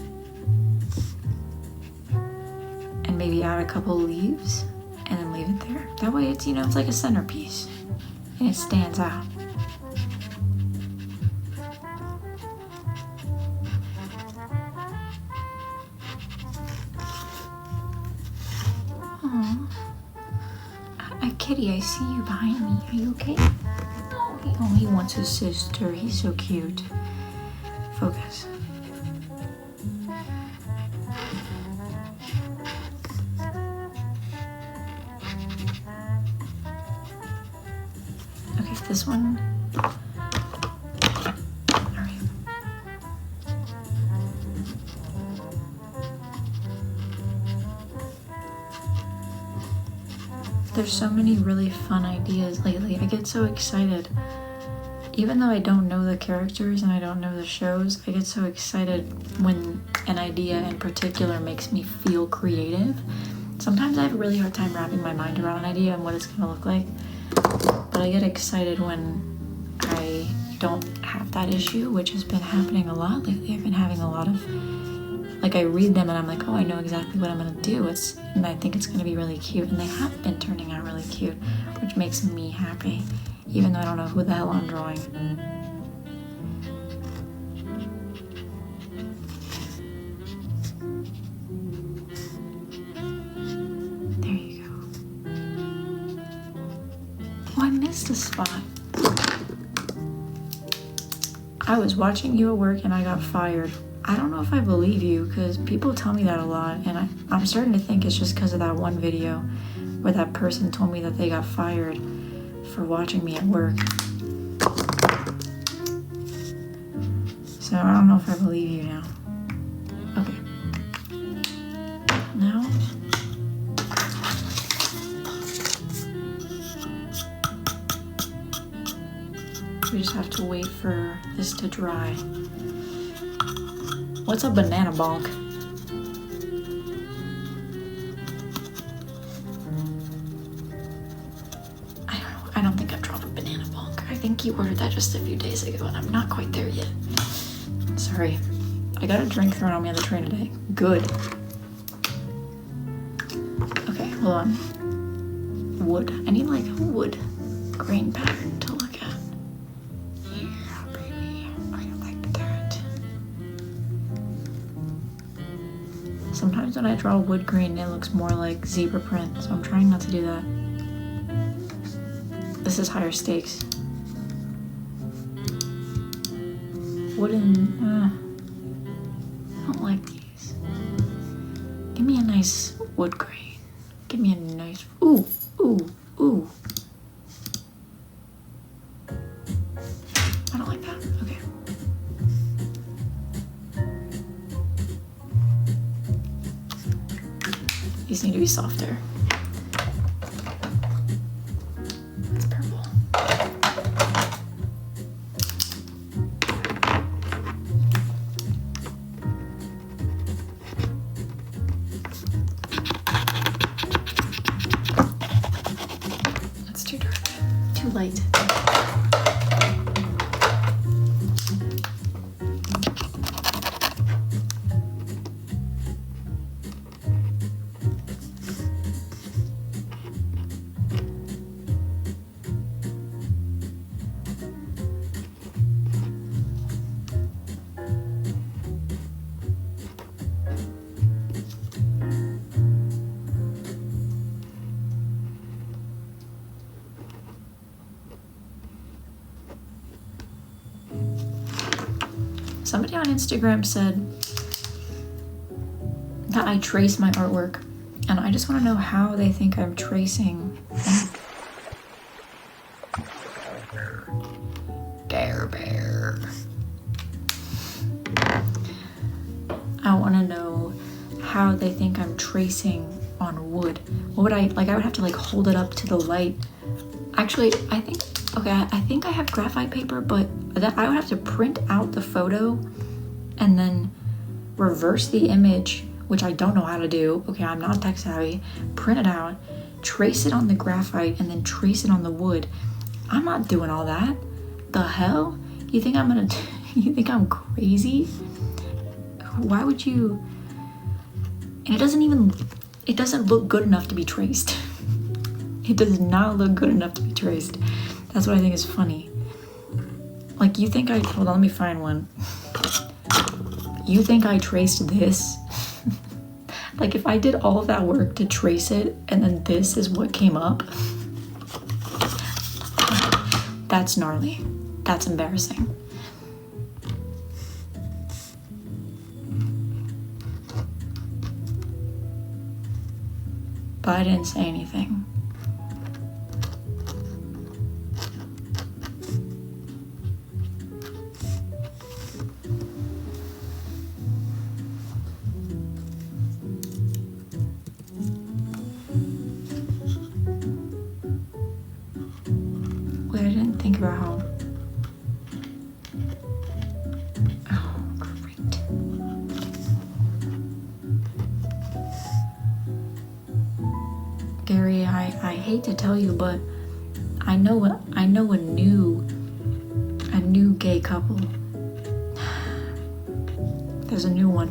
And maybe add a couple leaves and then leave it there. That way it's, you know, it's like a centerpiece and it stands out. Kitty, I see you behind me. Are you okay? Oh, he wants his sister. He's so cute. Focus. Okay, this one. There's so many really fun ideas lately. I get so excited. Even though I don't know the characters and I don't know the shows, I get so excited when an idea in particular makes me feel creative. Sometimes I have a really hard time wrapping my mind around an idea and what it's gonna look like. But I get excited when I don't have that issue, which has been happening a lot lately. I've been having a lot of, like, I read them and I'm like, oh, I know exactly what I'm gonna do. And I think it's gonna be really cute. And they have been turning out really cute, which makes me happy, even though I don't know who the hell I'm drawing. There you go. Oh, I missed a spot. I was watching you at work and I got fired. I don't know if I believe you, because people tell me that a lot, and I'm starting to think it's just because of that one video where that person told me that they got fired for watching me at work. So I don't know if I believe you now. Okay. Now, we just have to wait for this to dry. What's a banana bonk? I don't think I've drawn a banana bonk. I think you ordered that just a few days ago and I'm not quite there yet. Sorry. I got a drink thrown on me on the train today. Good. Okay, hold on. Wood. I need like a wood grain pattern to look at. Yeah, baby. I like that. Sometimes when I draw wood grain, it looks more like zebra print, so I'm trying not to do that. This is higher stakes. Wooden, I don't like these. Give me a nice wood grain. Give me a nice, ooh, ooh, ooh. I don't like that, okay. These need to be softer. It's purple. That's too dark, too light. Somebody on Instagram said that I trace my artwork, and I just want to know how they think I'm tracing. Dare bear. I want to know how they think I'm tracing on wood. What would I like? I would have to like hold it up to the light. Actually, I think I have graphite paper, but that I would have to print out the photo and then reverse the image, which I don't know how to do. Okay, I'm not tech savvy. Print it out, trace it on the graphite, and then trace it on the wood. I'm not doing all that. The hell? You think I'm gonna? You think I'm crazy? Why would you? And it doesn't look good enough to be traced. It does not look good enough to be traced. That's what I think is funny. Like, you think hold on, let me find one. You think I traced this? Like, if I did all of that work to trace it and then this is what came up, that's gnarly. That's embarrassing. But I didn't say anything. Wait, I didn't think about how... Oh, great. Gary, I hate to tell you, but I know a new gay couple. There's a new one.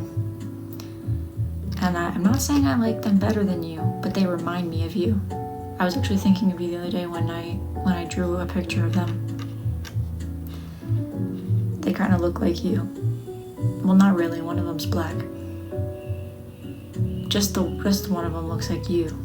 And I'm not saying I like them better than you, but they remind me of you. I was actually thinking of you the other day when I drew a picture of them. They kind of look like you. Well, not really. One of them's black. Just one of them looks like you.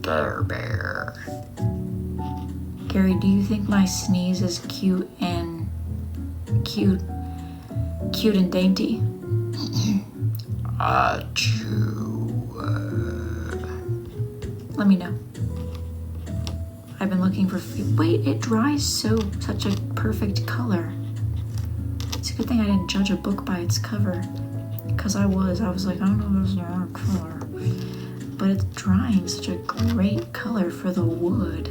Dare bear. Gary, do you think my sneeze is cute and dainty? Let me know. I've been looking for wait, it dries such a perfect color. It's a good thing I didn't judge a book by its cover, because I was like, I don't know if this is the right color. But it's drying such a great color for the wood.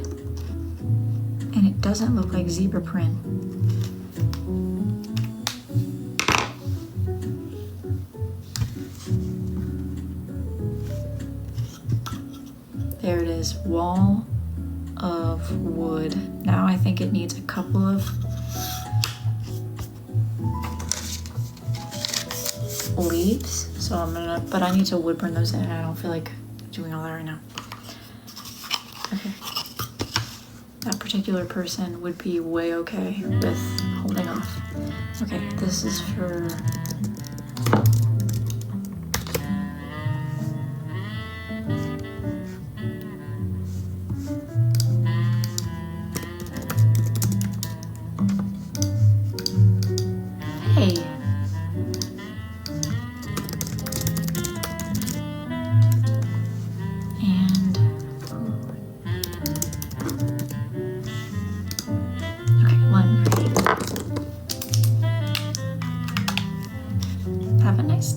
And it doesn't look like zebra print. There it is, wall of wood. Now I think it needs a couple of leaves. So but I need to wood burn those in, and I don't feel like doing all that right now. Okay. That particular person would be way okay with holding off. Okay, this is for... Hey.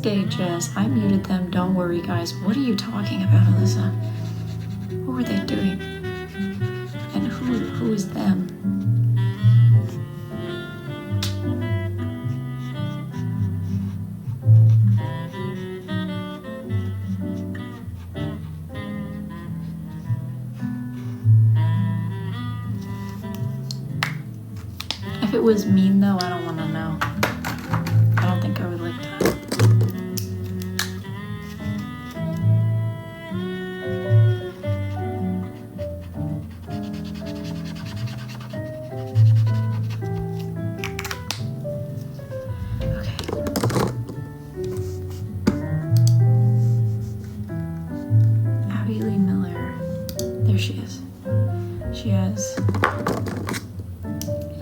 Day, Jess. I muted them. Don't worry, guys. What are you talking about, Alyssa? What were they doing? And who is them? it was mean though, I don't want to know. I don't think I would like that.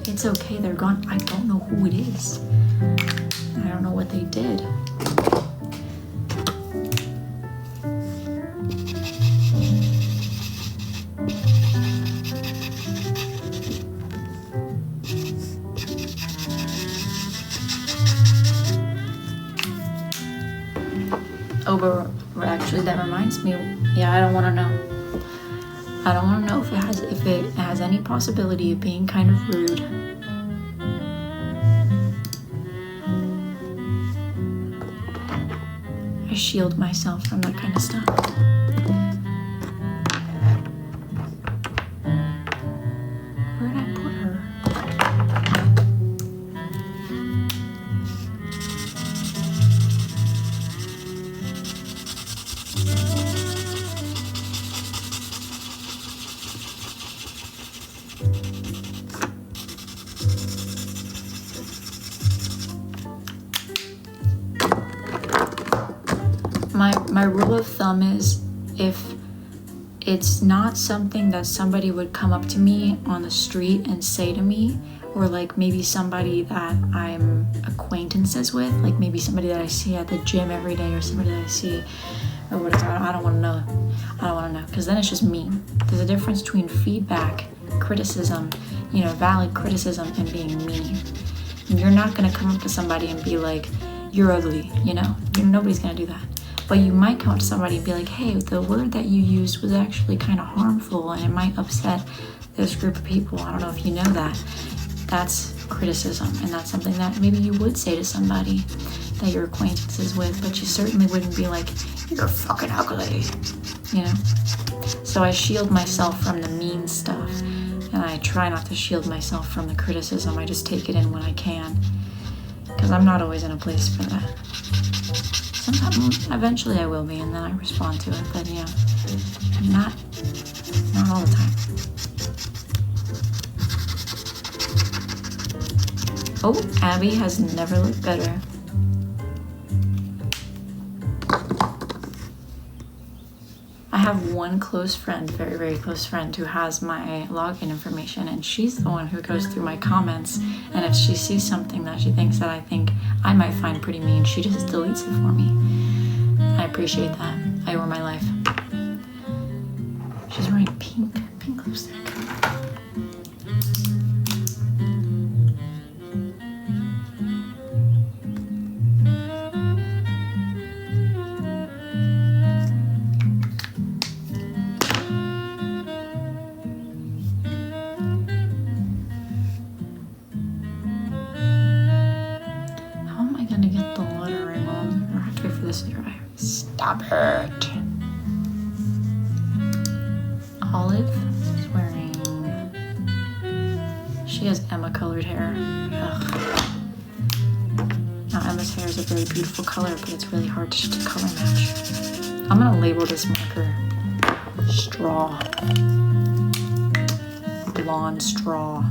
It's okay, they're gone. I don't know who it is. I don't know what they did. Oh, but actually that reminds me, yeah, I don't want to know. I don't want to know if it has any possibility of being kind of rude. I shield myself from that kind of stuff. Where did I put her? My rule of thumb is if it's not something that somebody would come up to me on the street and say to me, or like maybe somebody that I'm acquaintances with, like maybe somebody that I see at the gym every day or somebody that I see or whatever, I don't want to know. I don't want to know, because then it's just mean. There's a difference between feedback, criticism, valid criticism, and being mean. And you're not going to come up to somebody and be like, you're ugly, nobody's going to do that. But you might come up to somebody and be like, hey, the word that you used was actually kind of harmful and it might upset this group of people. I don't know if you know that. That's criticism, and that's something that maybe you would say to somebody that you're acquaintances with, but you certainly wouldn't be like, you're fucking ugly, So I shield myself from the mean stuff, and I try not to shield myself from the criticism. I just take it in when I can, because I'm not always in a place for that. Sometimes, eventually I will be, and then I respond to it, but not all the time. Oh, Abby has never looked better. I have one close friend, very, very close friend, who has my login information, and she's the one who goes through my comments, and if she sees something that she thinks that I think I might find pretty mean, she just deletes it for me. I appreciate that. I owe her my life. She's wearing pink lipstick. Stop it. Olive is wearing... She has Emma colored hair. Ugh. Now Emma's hair is a very beautiful color, but it's really hard to color match. I'm gonna label this marker straw. Blonde straw.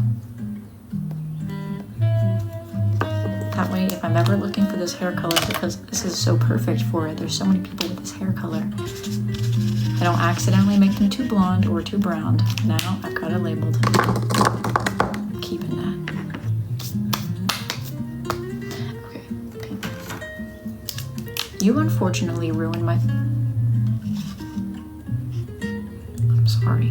That way, if I'm ever looking for this hair color, because this is so perfect for it, there's so many people with this hair color, I don't accidentally make them too blonde or too brown. Now I've got it labeled. I'm keeping that. Okay, pink. You unfortunately ruined my... I'm sorry.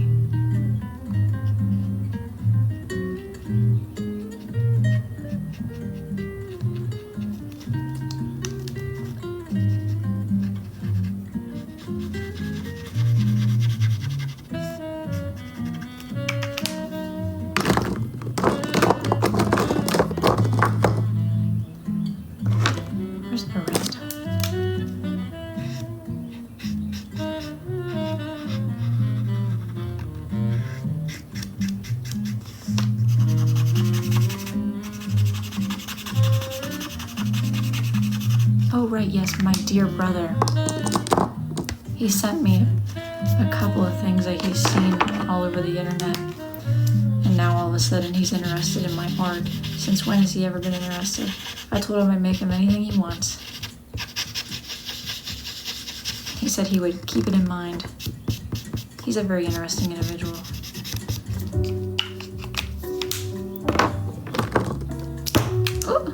Oh right, yes, my dear brother. He sent me a couple of things that he's seen all over the internet. And now all of a sudden he's interested in my art. Since when has he ever been interested? I told him I'd make him anything he wants. He said he would keep it in mind. He's a very interesting individual. Ooh.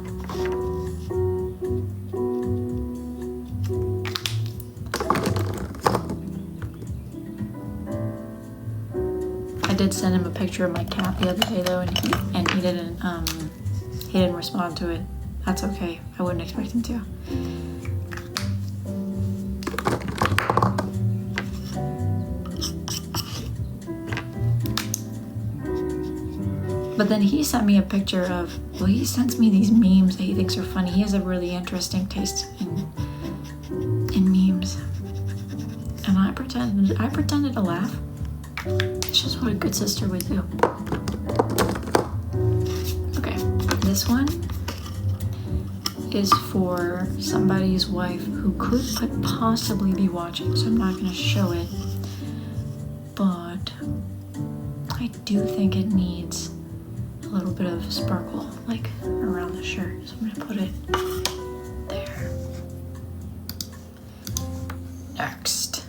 I did send him a picture of my cat the other day though, and he didn't respond to it. That's okay. I wouldn't expect him to. But then he sent me a picture of, well, he sends me these memes that he thinks are funny. He has a really interesting taste in memes. And I pretended to laugh. It's just what a good sister would do. Okay, this one is for somebody's wife who could possibly be watching, so I'm not gonna show it. But I do think it needs a little bit of sparkle, like around the shirt. So I'm gonna put it there. Next.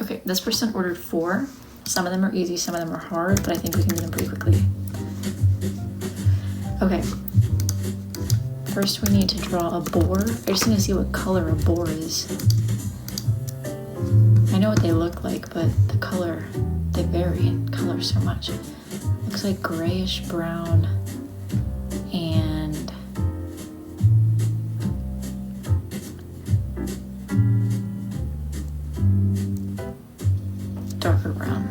Okay, this person ordered 4. Some of them are easy, some of them are hard, but I think we can do them pretty quickly. Okay. First we need to draw a boar. I just need to see what color a boar is. I know what they look like, but the color, they vary in color so much. Looks like grayish brown and darker brown.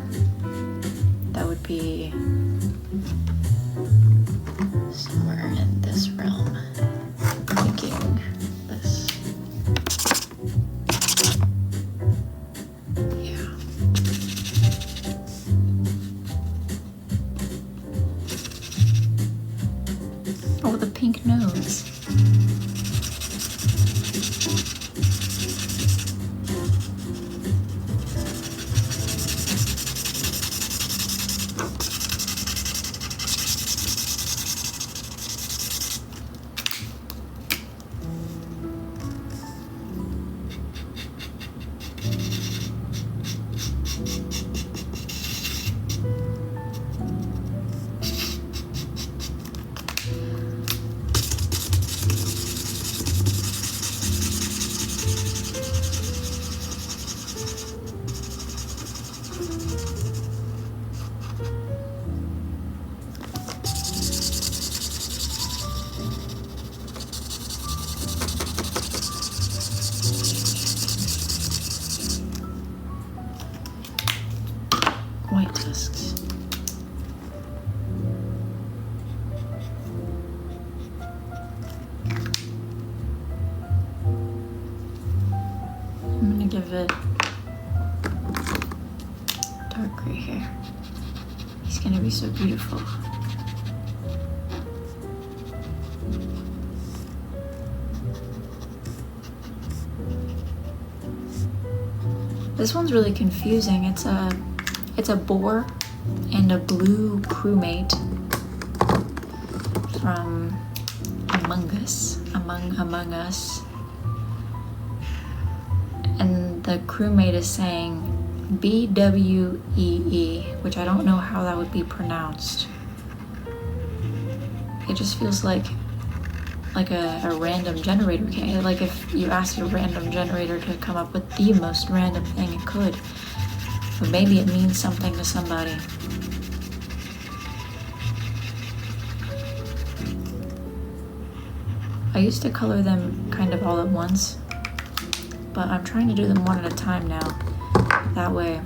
That would be somewhere in this realm. Thinking this. Yeah. Oh, the pink nose. White tusks. I'm gonna give it dark gray hair. He's gonna be so beautiful. This one's really confusing. It's a boar and a blue crewmate from Among Us. Among Us. And the crewmate is saying BWEE, which I don't know how that would be pronounced. It just feels like a random generator. Like if you asked a random generator to come up with the most random thing, it could. But maybe it means something to somebody. I used to color them kind of all at once, but I'm trying to do them one at a time now. That way,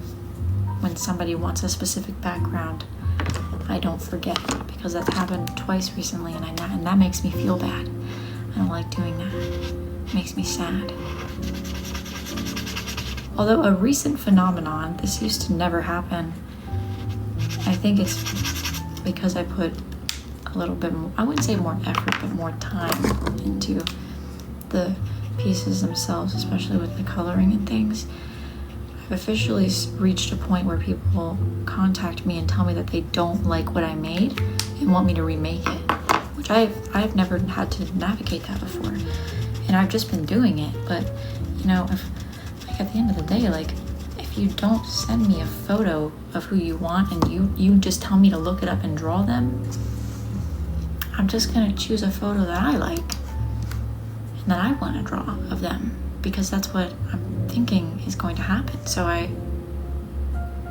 when somebody wants a specific background, I don't forget, because that's happened twice recently, and that makes me feel bad. I don't like doing that. It makes me sad. Although a recent phenomenon, this used to never happen. I think it's because I put a little bit more, I wouldn't say more effort, but more time into the pieces themselves, especially with the coloring and things. I've officially reached a point where people contact me and tell me that they don't like what I made and want me to remake it, which I've never had to navigate that before, and I've just been doing it. But you know, if, like, at the end of the day, like, if you don't send me a photo of who you want and you just tell me to look it up and draw them, I'm just gonna choose a photo that I like and that I want to draw of them, because that's what I'm thinking is going to happen. So I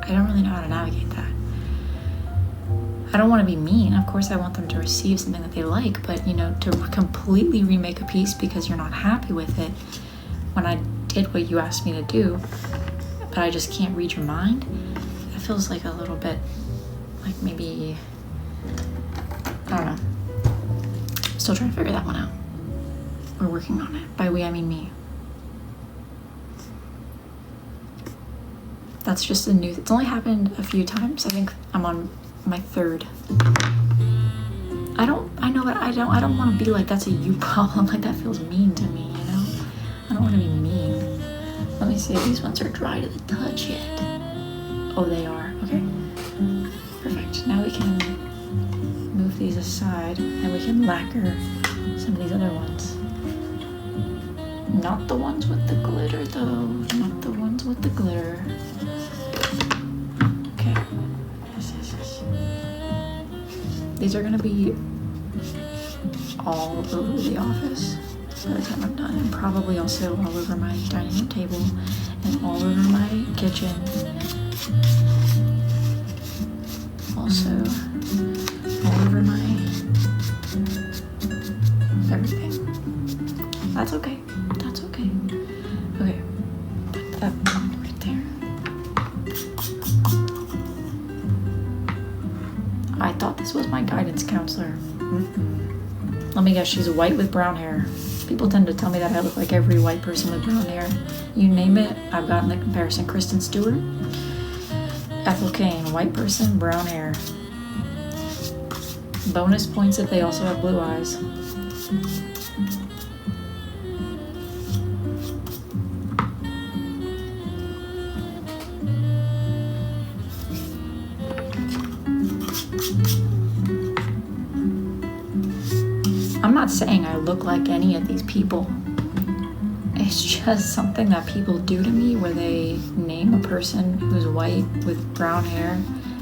don't really know how to navigate that. I don't want to be mean. Of course I want them to receive something that they like, but you know, to completely remake a piece because you're not happy with it when I did what you asked me to do, but I just can't read your mind, that feels like a little bit like maybe, I don't know. Still trying to figure that one out. We're working on it. By we, I mean me. That's just a new, it's only happened a few times. I think I'm on my third. I know, but I don't want to be like, that's a you problem. Like, that feels mean to me, you know? I don't want to be mean. Let me see if these ones are dry to the touch yet. Oh, they are. Okay. Perfect. Now we can move these aside and we can lacquer some of these other ones. Not the ones with the glitter though. Not the ones with the glitter. Okay. Yes. These are gonna be all over the office by the time I'm done, and probably also all over my dining room table and all over my kitchen. Also all over my everything. That's okay. That's okay. Okay. Put that right there. I thought this was my guidance counselor. Let me guess, she's white with brown hair. People tend to tell me that I look like every white person with brown hair. You name it, I've gotten the comparison. Kristen Stewart, Ethel Kane, white person, brown hair. Bonus points if they also have blue eyes. I'm not saying I look like any of these people. It's just something that people do to me where they name a person who's white with brown hair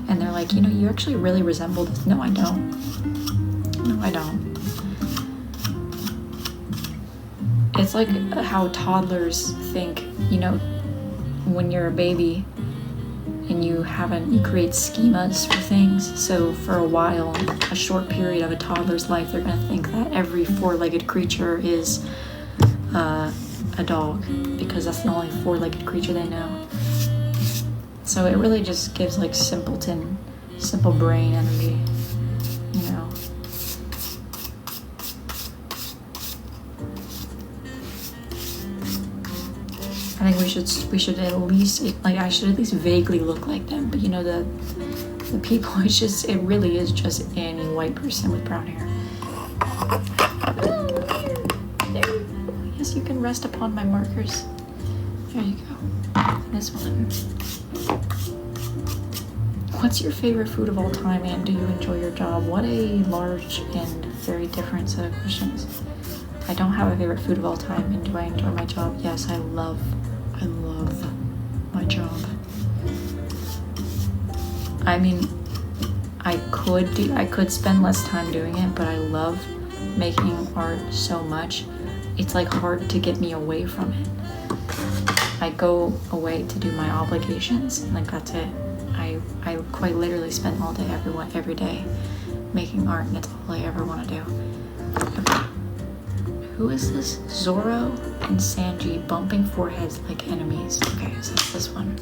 and they're like, you know, you actually really resemble this. No, I don't. No, I don't. It's like how toddlers think, you know, when you're a baby and you create schemas for things. So for a while, a short period of a toddler's life, they're gonna think that every four-legged creature is a dog, because that's the only four-legged creature they know. So it really just gives like simple brain energy, you know. I think we should at least, like, I should at least vaguely look like them. But you know, the people, it really is just any white person with brown hair. There. Yes, you can rest upon my markers. There you go. This one. What's your favorite food of all time, and do you enjoy your job? What a large and very different set of questions. I don't have a favorite food of all time, and do I enjoy my job? Yes, I love my job. I mean, I could spend less time doing it, but I love making art so much. It's like hard to get me away from it. I go away to do my obligations, and like that's it. I quite literally spend all day, every day making art, and it's all I ever want to do. Okay. Who is this? Zoro and Sanji bumping foreheads like enemies. Okay, so that's this one.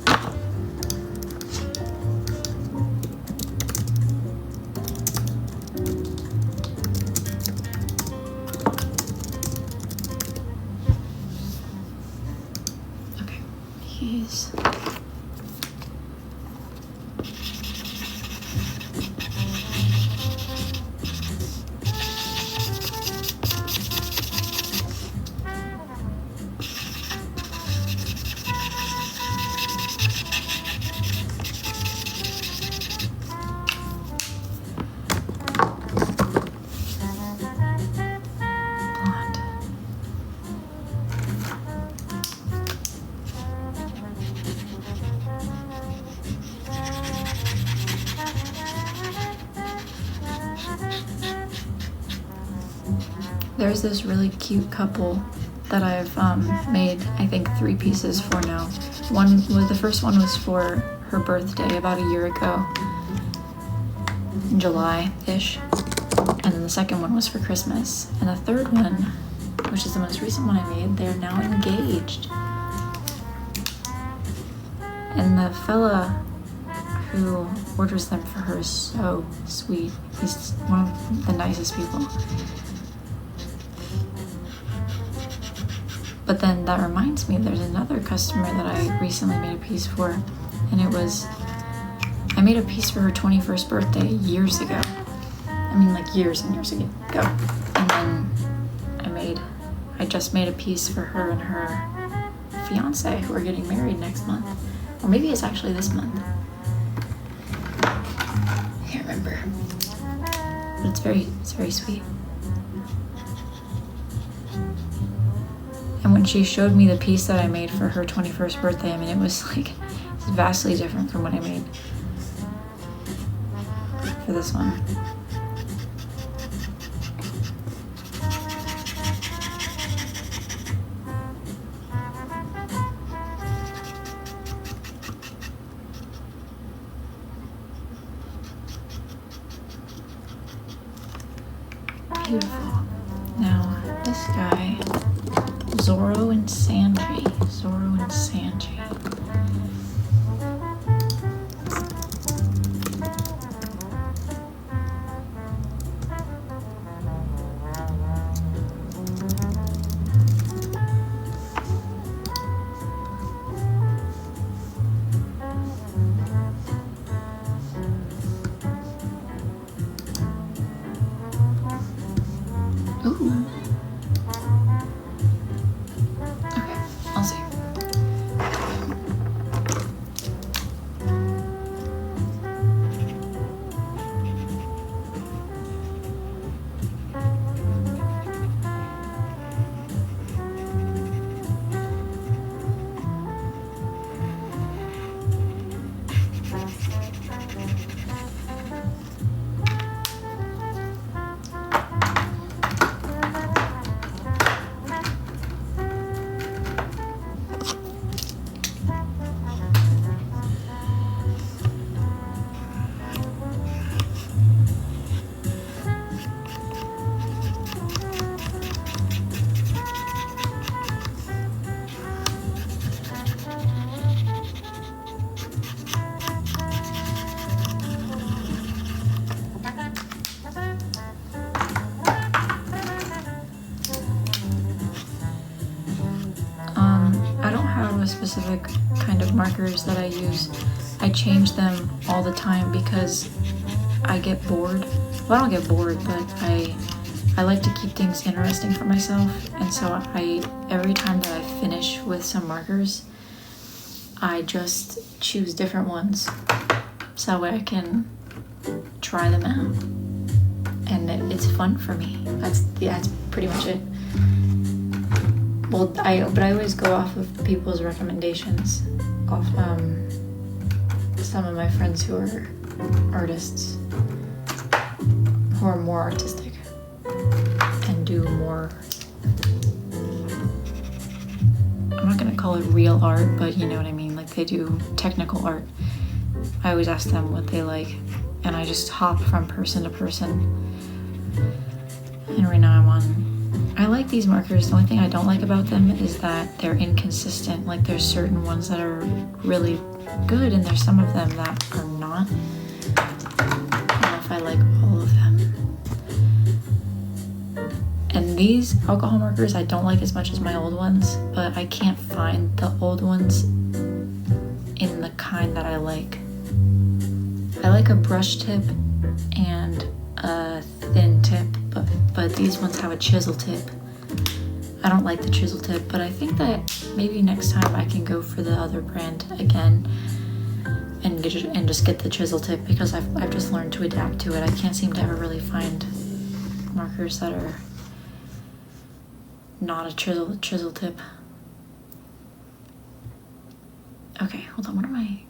Okay, he's... There's this really cute couple that I've made, I think, 3 pieces for now. The first one was for her birthday about a year ago, in July-ish. And then the second one was for Christmas. And the third one, which is the most recent one I made, they're now engaged. And the fella who orders them for her is so sweet. He's one of the nicest people. But then that reminds me, there's another customer that I recently made a piece for, and I made a piece for her 21st birthday years ago. I mean, like years and years ago. And then I just made a piece for her and her fiance who are getting married next month. Or maybe it's actually this month. I can't remember. But it's very sweet. And when she showed me the piece that I made for her 21st birthday, I mean, it was like, it's vastly different from what I made for this one. Beautiful. Now, this guy, Zorro and Sanji. Ooh. Okay, I'll see. I don't have a specific kind of markers that I use. I change them all the time because I get bored. Well, I don't get bored, but I like to keep things interesting for myself, and so every time that I finish with some markers, I just choose different ones so that way I can try them out, and it's fun for me. That's pretty much it. Well, I always go off of people's recommendations, off some of my friends who are artists, who are more artistic and do more, I'm not gonna call it real art, but you know what I mean, like they do technical art. I always ask them what they like, and I just hop from person to person. And right now I like these markers. The only thing I don't like about them is that they're inconsistent. Like there's certain ones that are really good and there's some of them that are not. I don't know if I like all of them. And these alcohol markers I don't like as much as my old ones, but I can't find the old ones in the kind that I like. I like a brush tip and a thin tip, but these ones have a chisel tip. I don't like the chisel tip, but I think that maybe next time I can go for the other brand again and just get the chisel tip, because I've just learned to adapt to it. I can't seem to ever really find markers that are not a chisel tip. Okay, hold on, what am I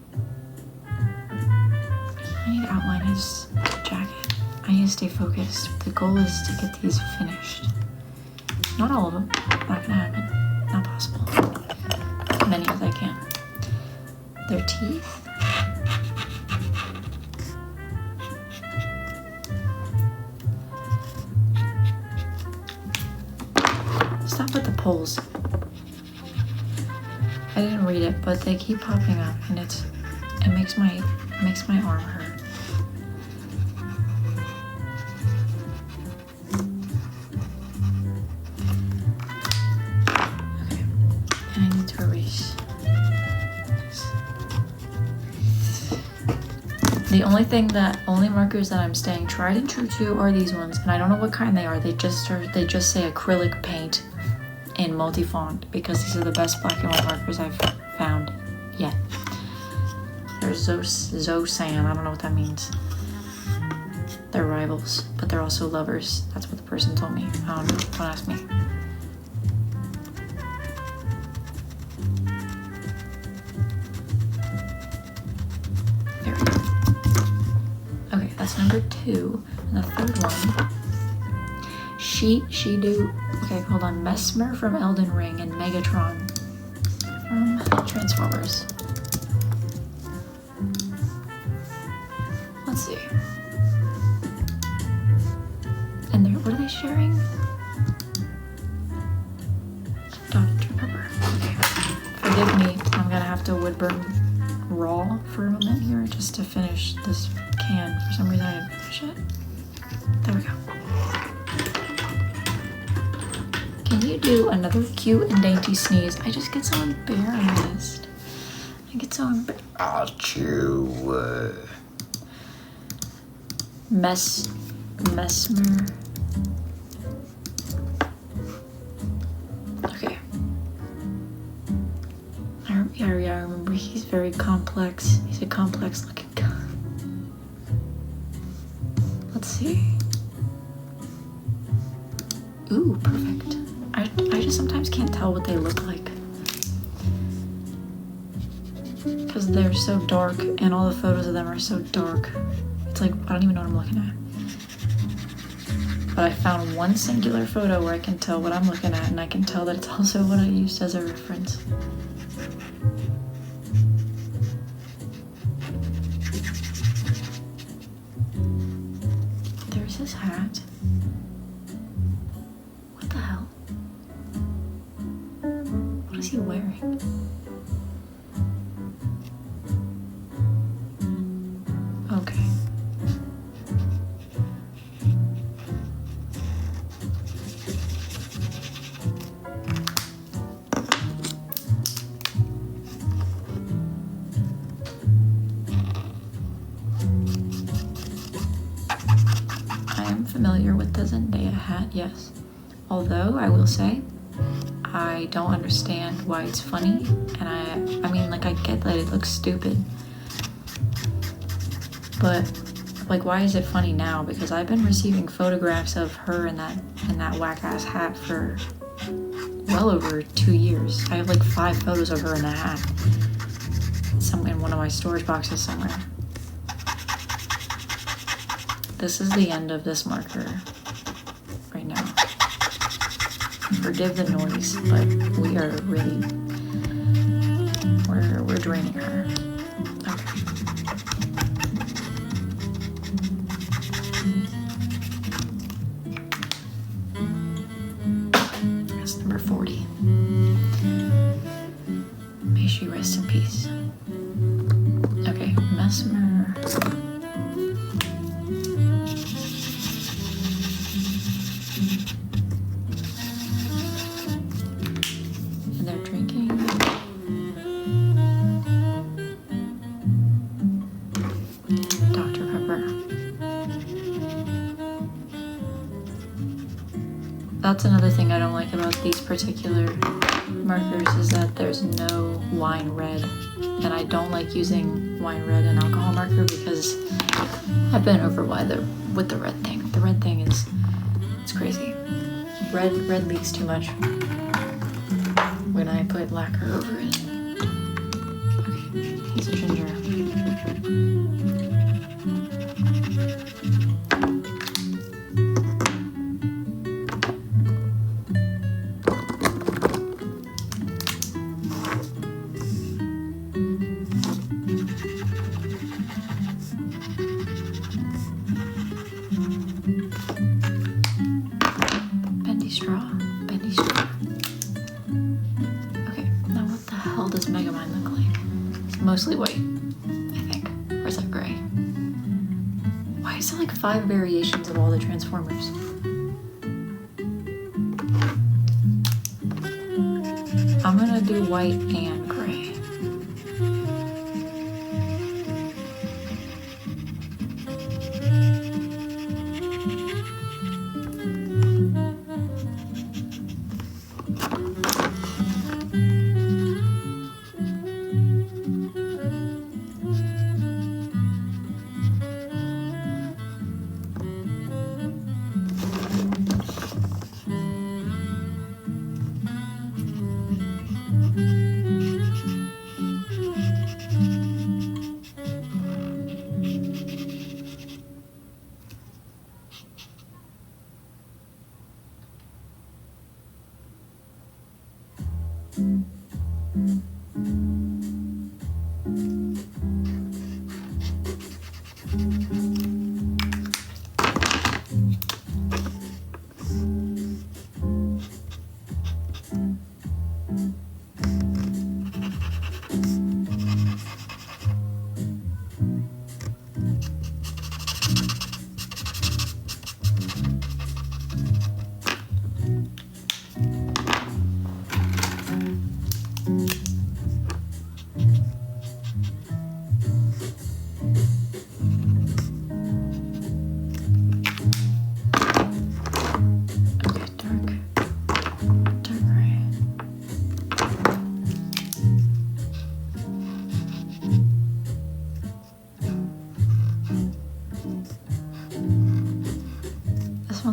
need to outline his jacket. I need to stay focused. The goal is to get these finished. Not all of them. Not gonna happen. Not possible. Many as I can. Their teeth. Stop with the poles. I didn't read it, but they keep popping up, and it makes my arm hurt. Okay, and I need to erase this. The only markers that I'm staying tried and true to are these ones, and I don't know what kind they are. They just say acrylic paint in multi-font because these are the best black and white markers I've found yet. There's Zosan, I don't know what that means. They're rivals, but they're also lovers. That's what the person told me. I don't know, don't ask me. There we go. Okay, that's number 2. And the third one, She-Do. Okay, hold on. Mesmer from Elden Ring and Megatron from Transformers. Let's see. And what are they sharing? Dr. Pepper. Okay. Forgive me. I'm gonna have to wood burn raw for a moment here just to finish this can. For some reason I didn't finish it. There we go. Can you do another cute and dainty sneeze? I just get so embarrassed. I get so embarrassed. Achoo. Mesmer. Okay. I remember he's very complex. He's a complex looking guy. Let's see. Ooh, perfect. I just sometimes can't tell what they look like because they're so dark and all the photos of them are so dark. It's like, I don't even know what I'm looking at. But I found one singular photo where I can tell what I'm looking at, and I can tell that it's also what I used as a reference. There's his hat. What the hell? What is he wearing? Okay. I am familiar with the Zendaya hat, yes. Although, I will say, I don't understand why it's funny, and I mean, like, I get that it looks stupid, but, like, why is it funny now? Because I've been receiving photographs of her in that whack-ass hat for well over 2 years. I have, like, 5 photos of her in that hat. In one of my storage boxes somewhere. This is the end of this marker right now. Forgive the noise, but we are really, we're draining her. Okay. That's number 40. May she rest in peace. Okay, Mesmer. And they're drinking. Dr. Pepper. That's another thing I don't like about these particular markers is that there's no wine red. And I don't like using wine red and alcohol marker because I've been over with the red thing. The red thing it's crazy. Red leaks too much when I put lacquer over it. Okay, he's a ginger. mostly white, I think. Or is that gray? Why is there like 5 variations of all the Transformers? I'm gonna do white and gray.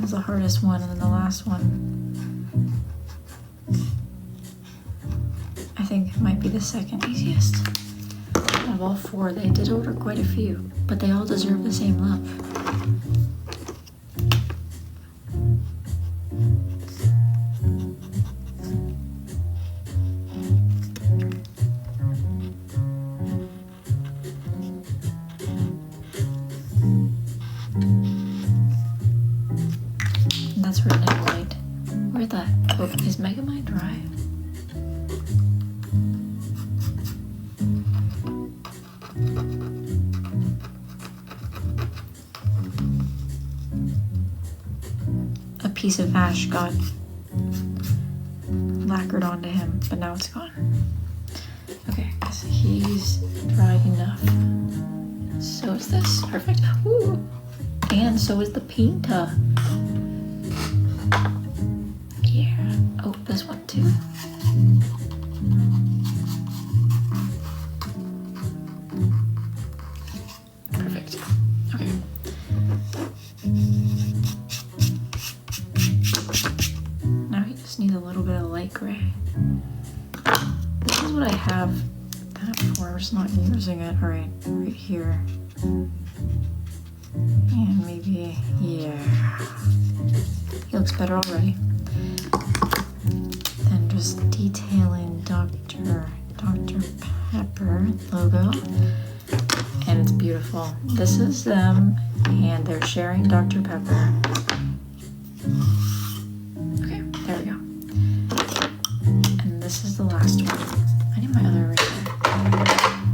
The hardest one, and then the last one I think might be the second easiest. Of all 4, they did order quite a few, but they all deserve the same love. That's written in white. Where the... Oh, is Megamind dry? A piece of ash got lacquered onto him, but now it's gone. Okay, so he's dry enough. So is this. Perfect. Ooh. And so is the Pinta. Yeah. Oh, this one too. Perfect. Okay. Now he just needs a little bit of light gray. This is what I have that for. I'm just not using it. Alright, right here. And maybe, yeah. He looks better already. Then just detailing Dr. Pepper logo. And it's beautiful. This is them, and they're sharing Dr. Pepper. Okay, there we go. And this is the last one. I need my other eraser. I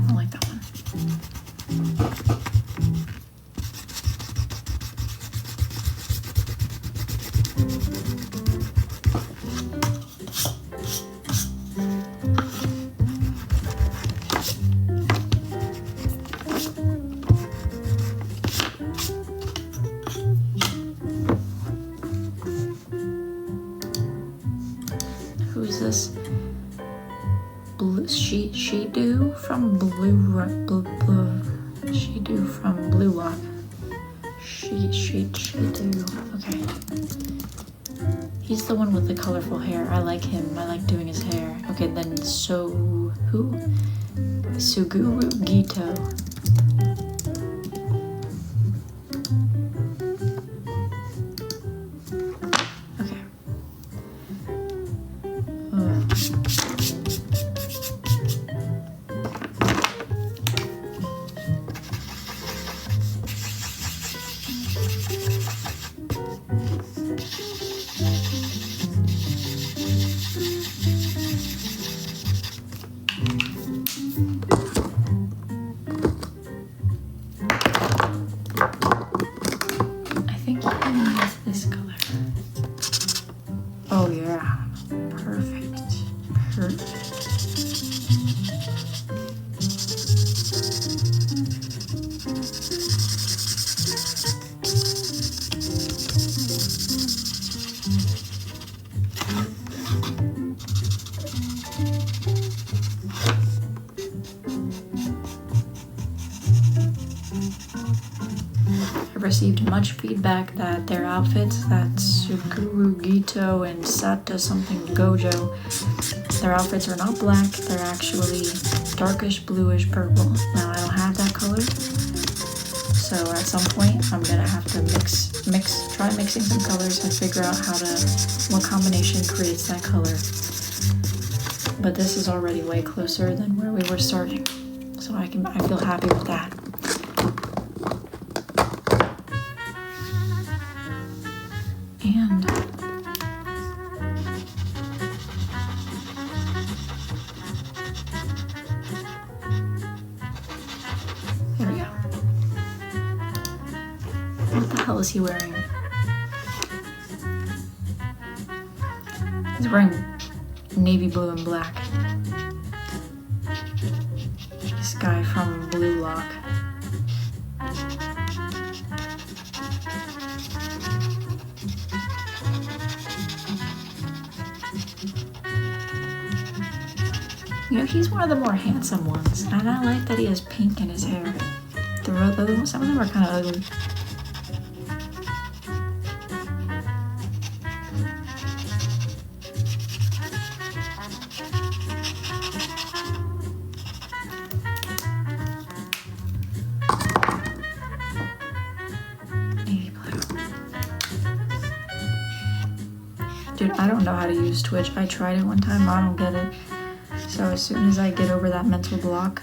don't like that one. Who's this? She-Do from Blue She-Do from Blue Lock. She-Do. Okay. He's the one with the colorful hair. I like him. I like doing his hair. Okay, then who? Suguru Gito. Okay. I've received much feedback that their outfits, that Suguru Gito and Sata something Gojo, their outfits are not black, they're actually darkish bluish purple. Now I don't have that color, so at some point I'm gonna have to try mixing some colors and figure out what combination creates that color. But this is already way closer than where we were starting, so I feel happy with that. And there we go. What the hell is he wearing? He's wearing navy blue and black. This guy from Blue Lock. You know, he's one of the more handsome ones, and I like that he has pink in his hair. The other ones, some of them are kind of ugly. Navy blue. Dude, I don't know how to use Twitch. I tried it one time, I don't get it. So as soon as I get over that mental block,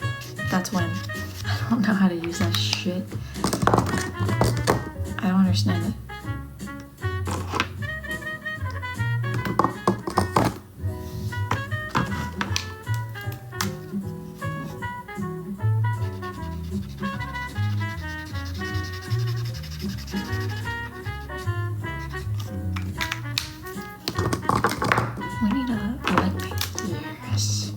that's when. I don't know how to use that shit. I don't understand it. We need a light paint. Yes.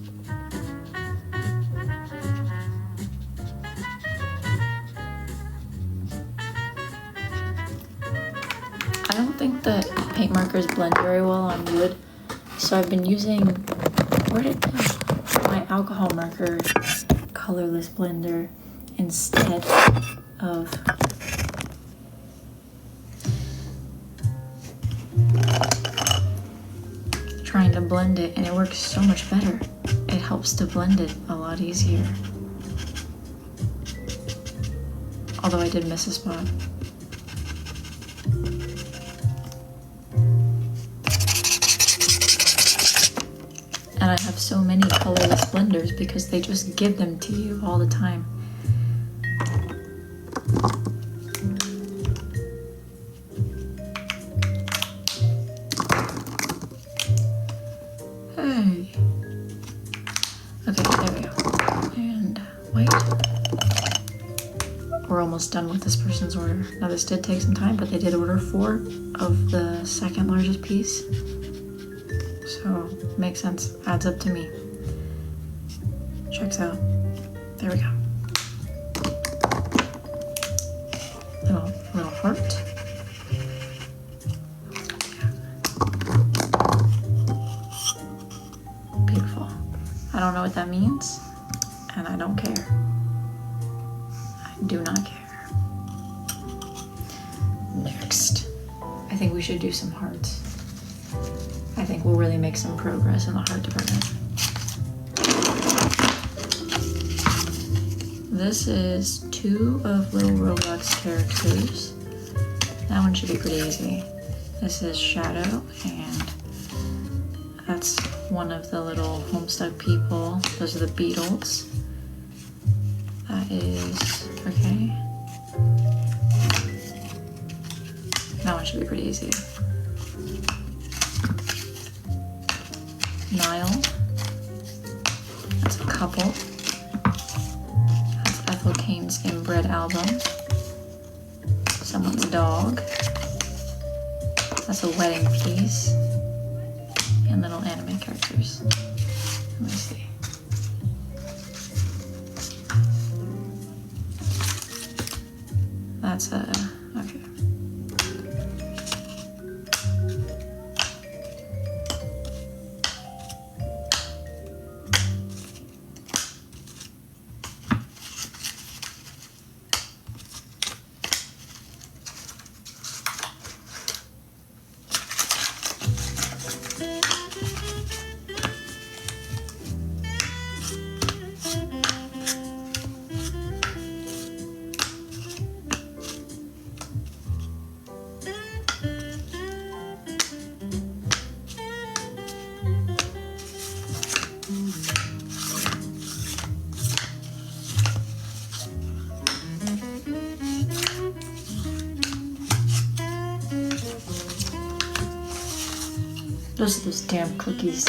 I don't think that paint markers blend very well on wood, so I've been using, my alcohol marker colorless blender instead of trying to blend it, and it works so much better. It helps to blend it a lot easier. Although I did miss a spot. And I have so many colorless blenders because they just give them to you all the time. Hey. Okay, there we go. And white. We're almost done with this person's order. Now this did take some time, but they did order 4 of the second largest piece. So, makes sense. Adds up to me. Checks out. There we go. Little heart. Beautiful. I don't know what that means, and I don't care. I do not care. Next. I think we should do some hearts. I think we'll really make some progress in the heart department. This is 2 of little Roblox characters. That one should be pretty easy. This is Shadow, and that's one of the little Homestuck people. Those are the Beatles. That is, okay. That one should be pretty easy. Nile. That's a couple. That's Ethel Cain's Inbred album. Someone's dog. That's a wedding piece. And little anime characters. Let me see. That's a, okay. Those are those damn cookies.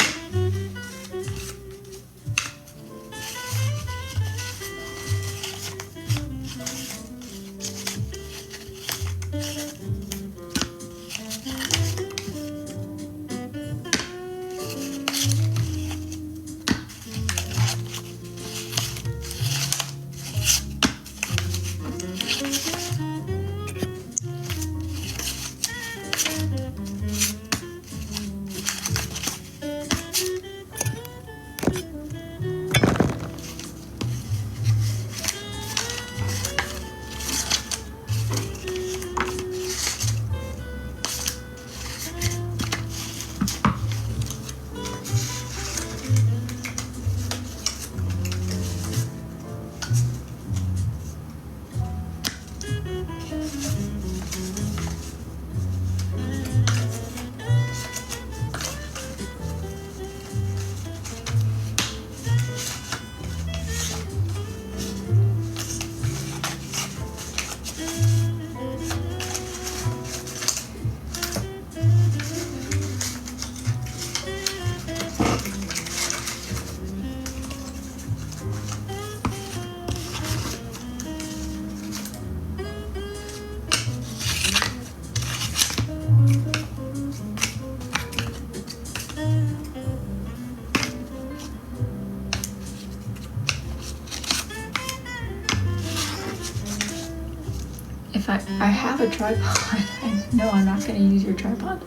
If I have a tripod, I know I'm not going to use your tripod.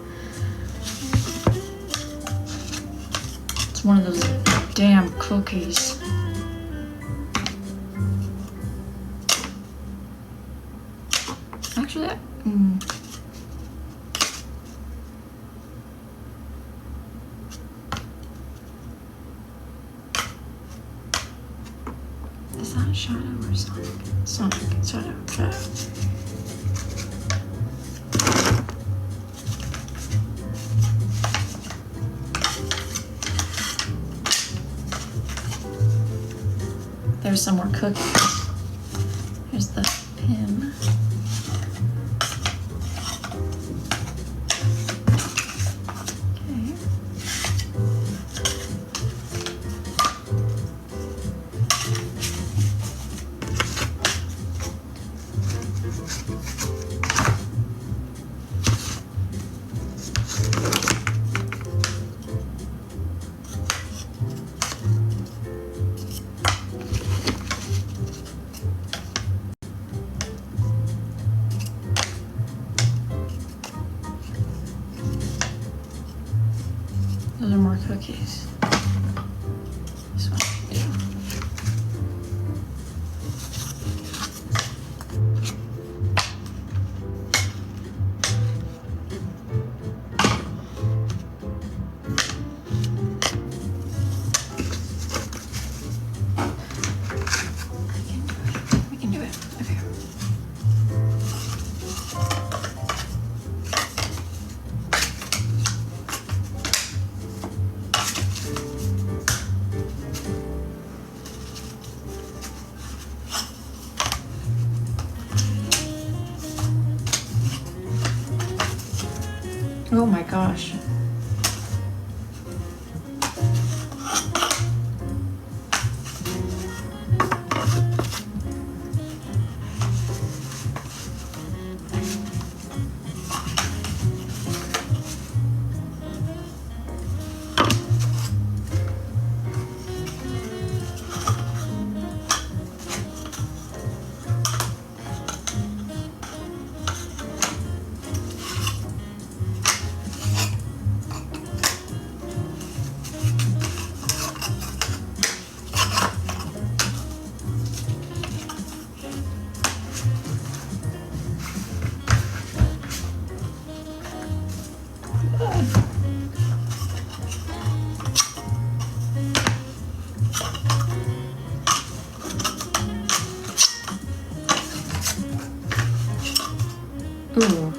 It's one of those damn cookies. Actually, is that a shadow or Sonic? Sonic, shadow. There's some more cookies. Here's the pin. Okay. Those are more cookies. This one should do. We can do it. Okay. Oh my gosh. Ooh.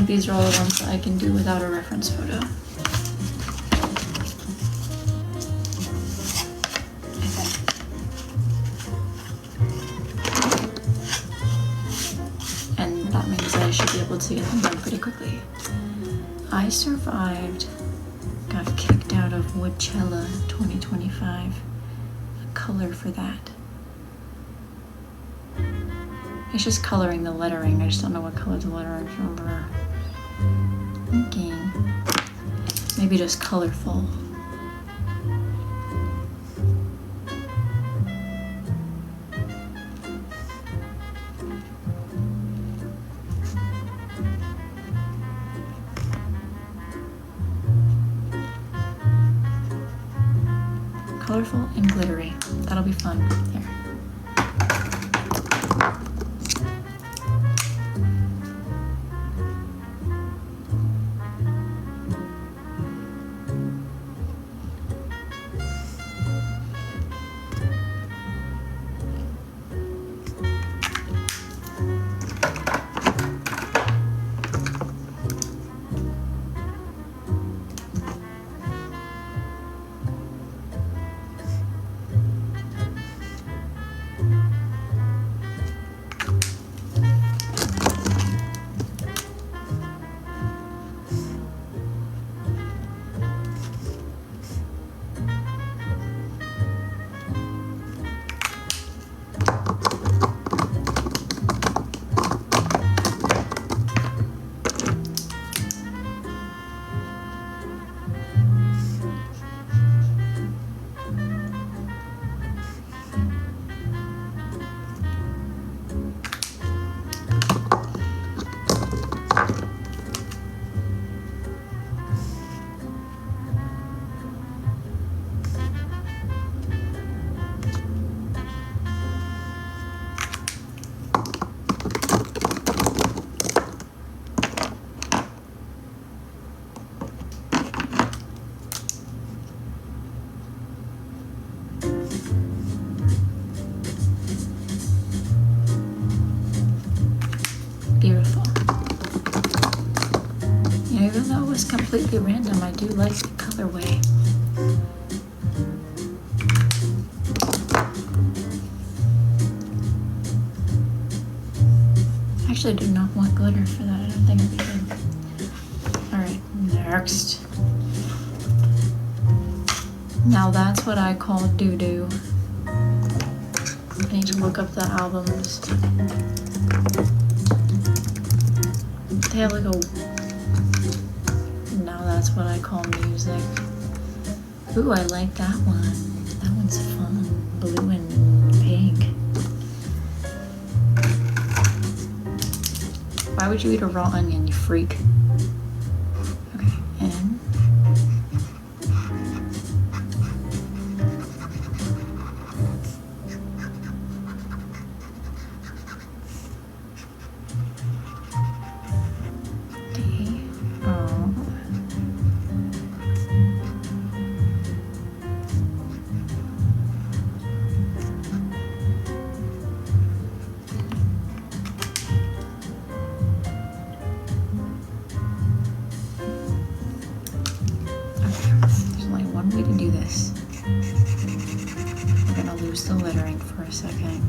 these are all the ones that I can do without a reference photo. And that means I should be able to get them done pretty quickly. I survived, got kicked out of Woodchella 2025. A color for that. It's just coloring the lettering. I just don't know what color the lettering for. Thinking maybe just colorful. Colorful and glittery. That'll be fun. There. Beautiful. You know, even though it was completely random, I do like the colorway. Actually, I do not want glitter for that. I don't think it'd be good. Alright, next. Now that's what I call doo-doo. I need to look up the albums. They have like a... Now that's what I call music. Ooh, I like that one. That one's fun. Blue and pink. Why would you eat a raw onion, you freak? Okay, and... way to do this. We're gonna lose the lettering for a second,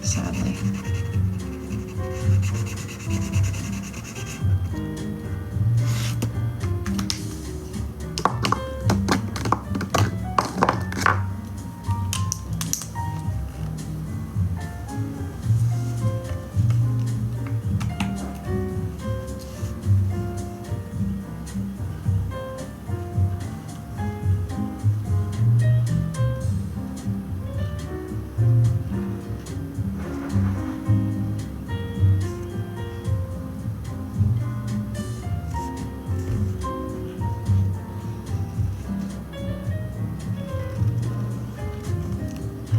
sadly.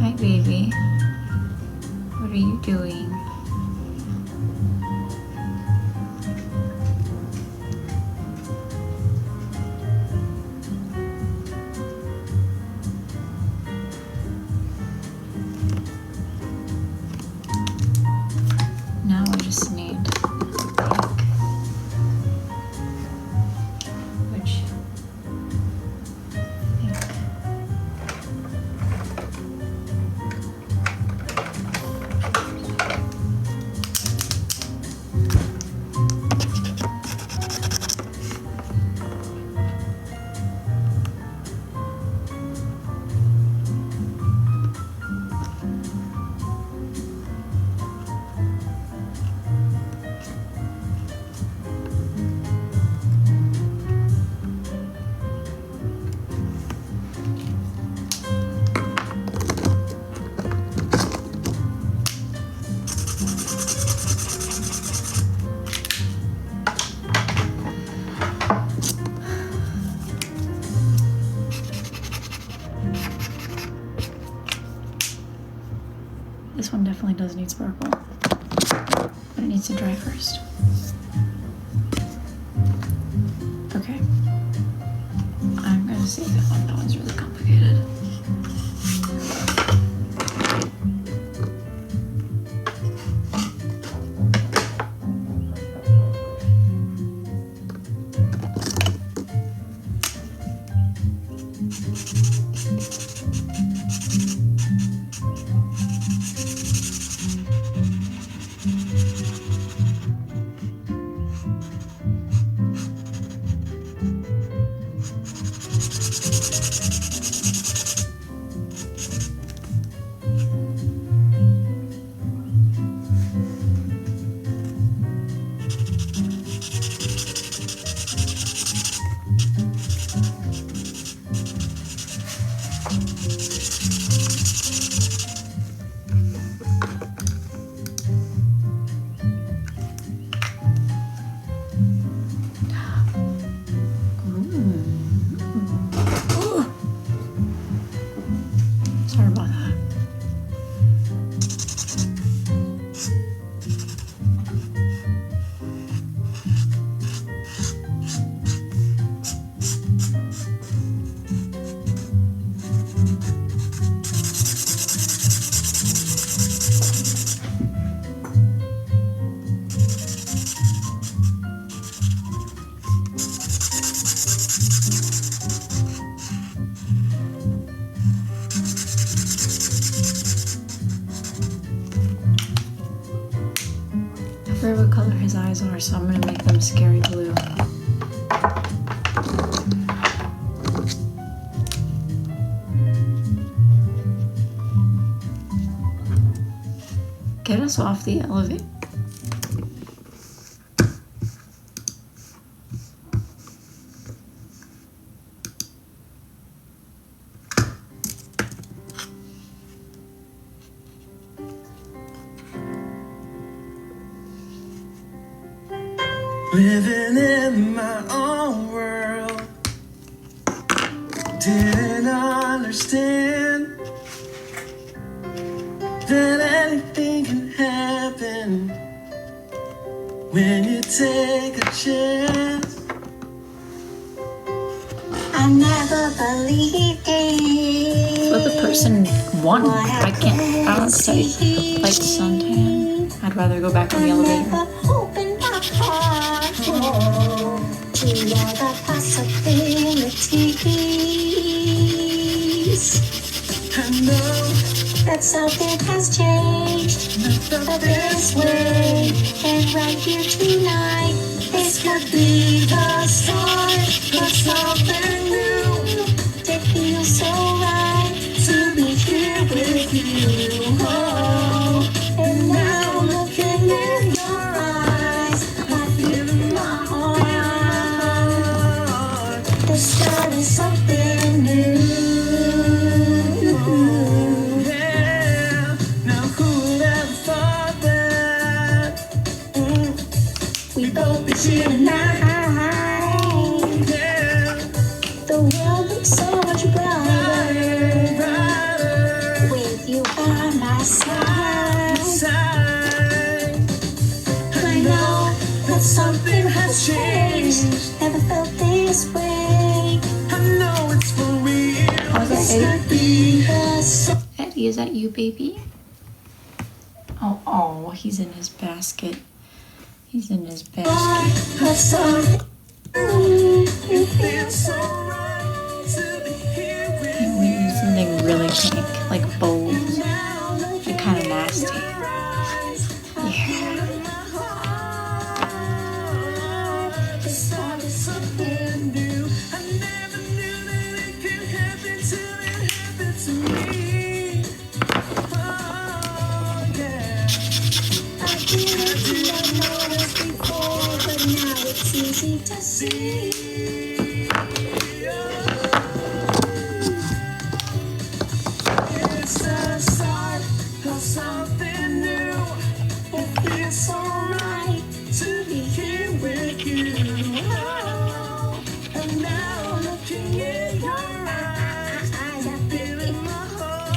Hi, baby. What are you doing? Now I just need pink. This one definitely does need sparkle, but it needs to dry first. Okay. I'm gonna save that one. That one's really complicated. Sorry about that. I forget what color his eyes are, so I'm gonna make them scary blue. Get us off the elevator. Living in my own world, didn't understand that anything can happen when you take a chance. I never believed it. What the person won. I don't study like suntan. I'd rather go back on the elevator. Never opened my heart to all the possibilities. I know That something has changed, but this way, and right here tonight, this could be the start of something new. It feels so right to be here with you. Oh, and now looking in your eyes, I feel in my heart. The start is something new. yeah. Now who'd ever thought that? We both be here tonight. Yeah, The world looks so much brighter brighter with you by my side. side. I know that something has changed. Never felt this way. I know it's for real. How's that, This Eddie? could be the start. Eddie, is that you, baby? Oh, he's in his basket. He's in his basket. Of something new. You feel Feels so right to be here with We need something really pink, like bold, now. like kind of nasty. Yeah. the start of something new. I never knew that it could happen till it happened to me. Oh, yeah. I didn't notice before, but now it's easy to see. It's the start of something new. It feels so right To be here with you. Oh, and now looking in your eyes, I feel in my heart.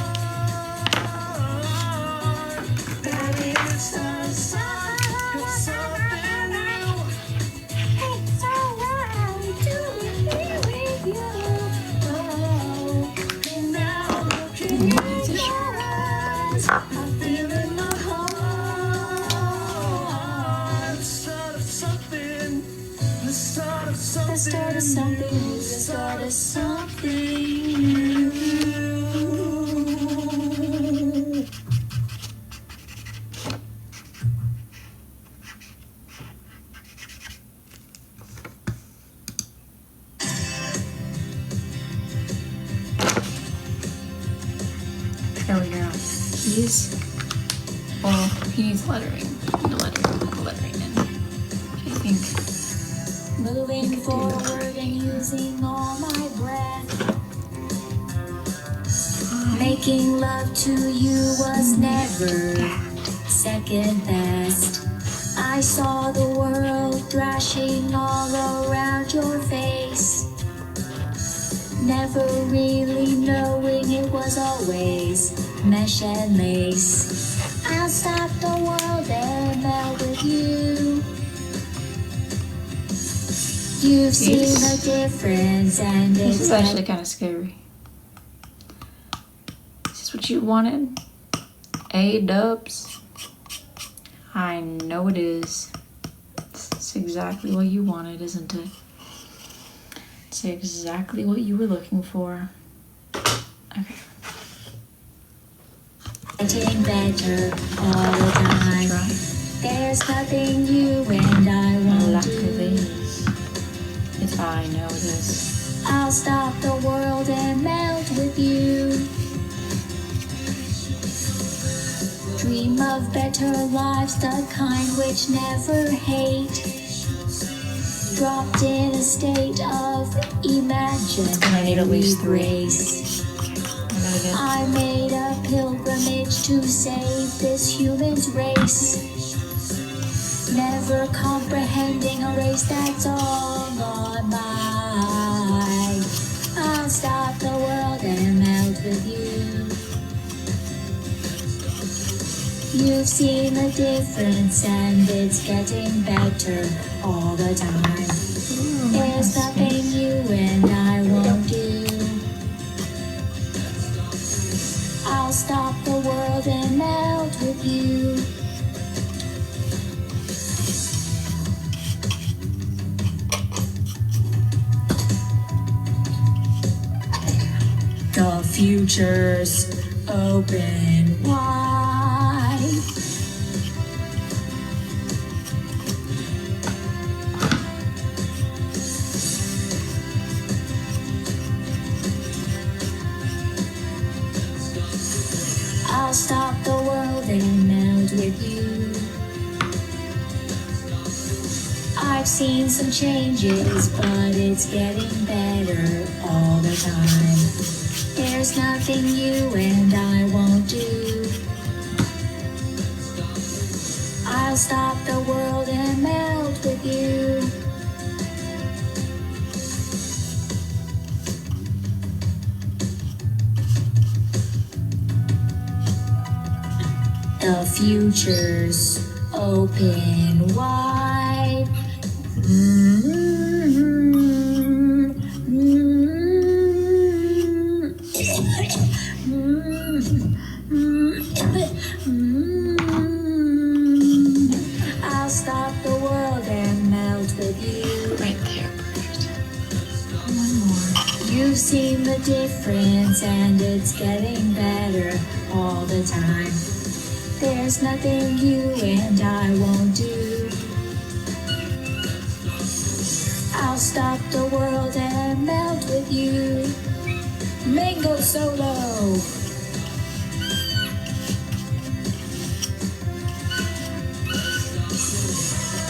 I feel in my heart. The start of something. The start of The something. start of something new. The start of something new. There we go. He needs lettering. The lettering in. I think. Moving forward and using all my breath. Making love to you was never second best. I saw the world thrashing all around your face. Never really knowing it was always mesh and lace. I'll stop the world and melt with you. You've seen the difference and This it's is actually kind of scary. Is this what you wanted? A-dubs? I know it is. It's exactly what you wanted, isn't it? It's exactly what you were looking for. Okay. getting better all the time. Try. There's nothing you and I won't Lack do. of ease. It's I know this. I'll stop the world and melt with you. Dream of better lives, the kind which never hate. Dropped in a state of gonna need at least imaginary 3. grace. I gotta get. I made a pilgrimage to save this human's race. Never comprehending a race that's all on mine. I'll stop the world and melt with you. You've seen the difference and it's getting better all the time. There's nothing you and I won't do. I'll stop the world and melt with you. The future's open wide. I'll stop the world and melt with you. I've seen some changes, but it's getting better all the time. There's nothing you and I won't do. I'll stop the world and melt with you. The future's open wide. I'll stop the world and melt with you. Right there. Perfect. One more. You've seen the difference and it's getting better all the time. There's nothing you and I won't do. I'll stop the world and melt with you. Mango solo.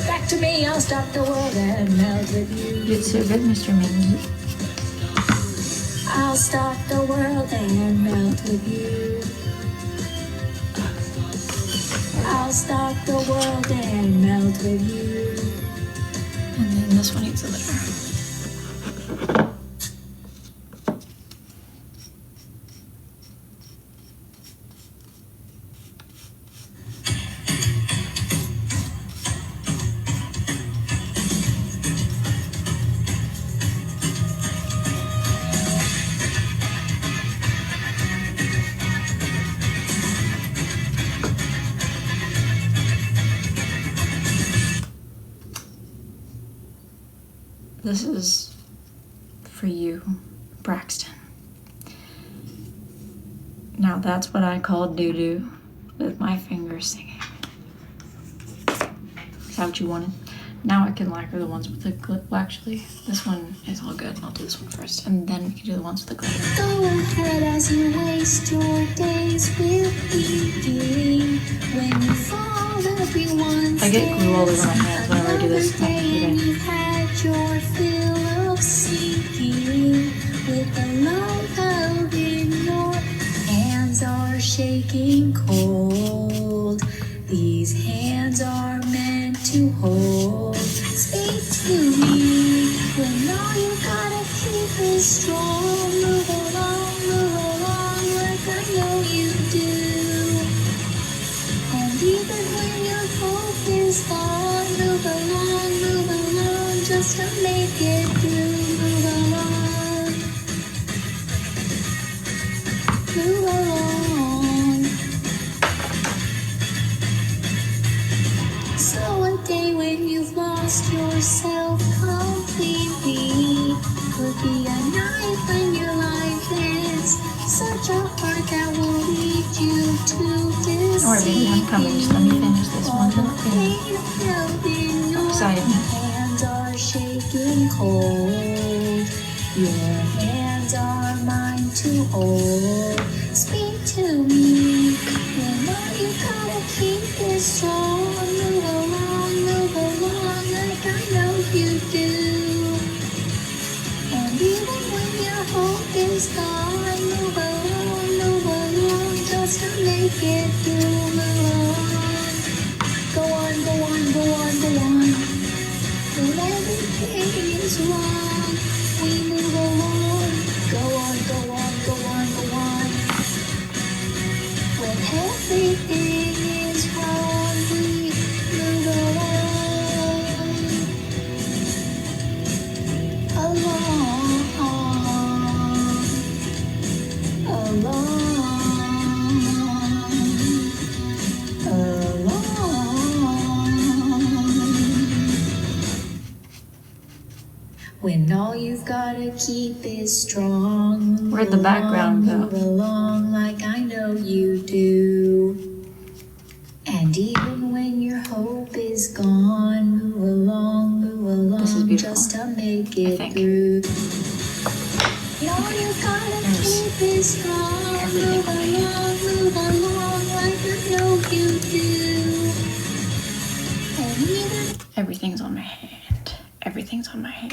Back to me, I'll stop the world and melt with you. You did so good, Mr. Mingy. I'll stop the world and melt with you. I'll stop the world and melt with you. And then this one needs a letter. This is for you, Braxton. Now that's what I call doo-doo with my fingers singing. Is that what you wanted? Now I can lacquer the ones with the glitter. Well, actually, this one is all good. I'll do this one first, and then we can do the ones with the glitter. Go ahead as you waste your days with thinking. When you fall, everyone's I get glue all over my hands whenever I do this. You've had your fill of sinking with the love of in your hands are shaking cold. These hands are meant to hold. Speak to me when all you gotta keep is strong. Move along like I know you do. And even when your hope is gone, move along just to make it through. Move along. So a day when you've lost yourself completely could be a night when your life ends. Such a heart that will lead you to deceive. Don't worry, baby, I'm coming. Just let me finish this one. Excited. Hands are shaking cold. Your hands are mine to hold. Speak to me when all you gotta keep is strong. Move along like I know you do. And even when your hope is gone, move along just to make it through. Move on. Go on. When everything is wrong, we move along. Go on. When everything is wrong, we move when all you've gotta keep is strong. Where'd the background go? Move along like I know you do. And even when your hope is gone, move along This is beautiful, just to make I it think. through. And all you gotta keep is strong. Move along like I know you do. And even Everything's on my hand. Everything's on my hand.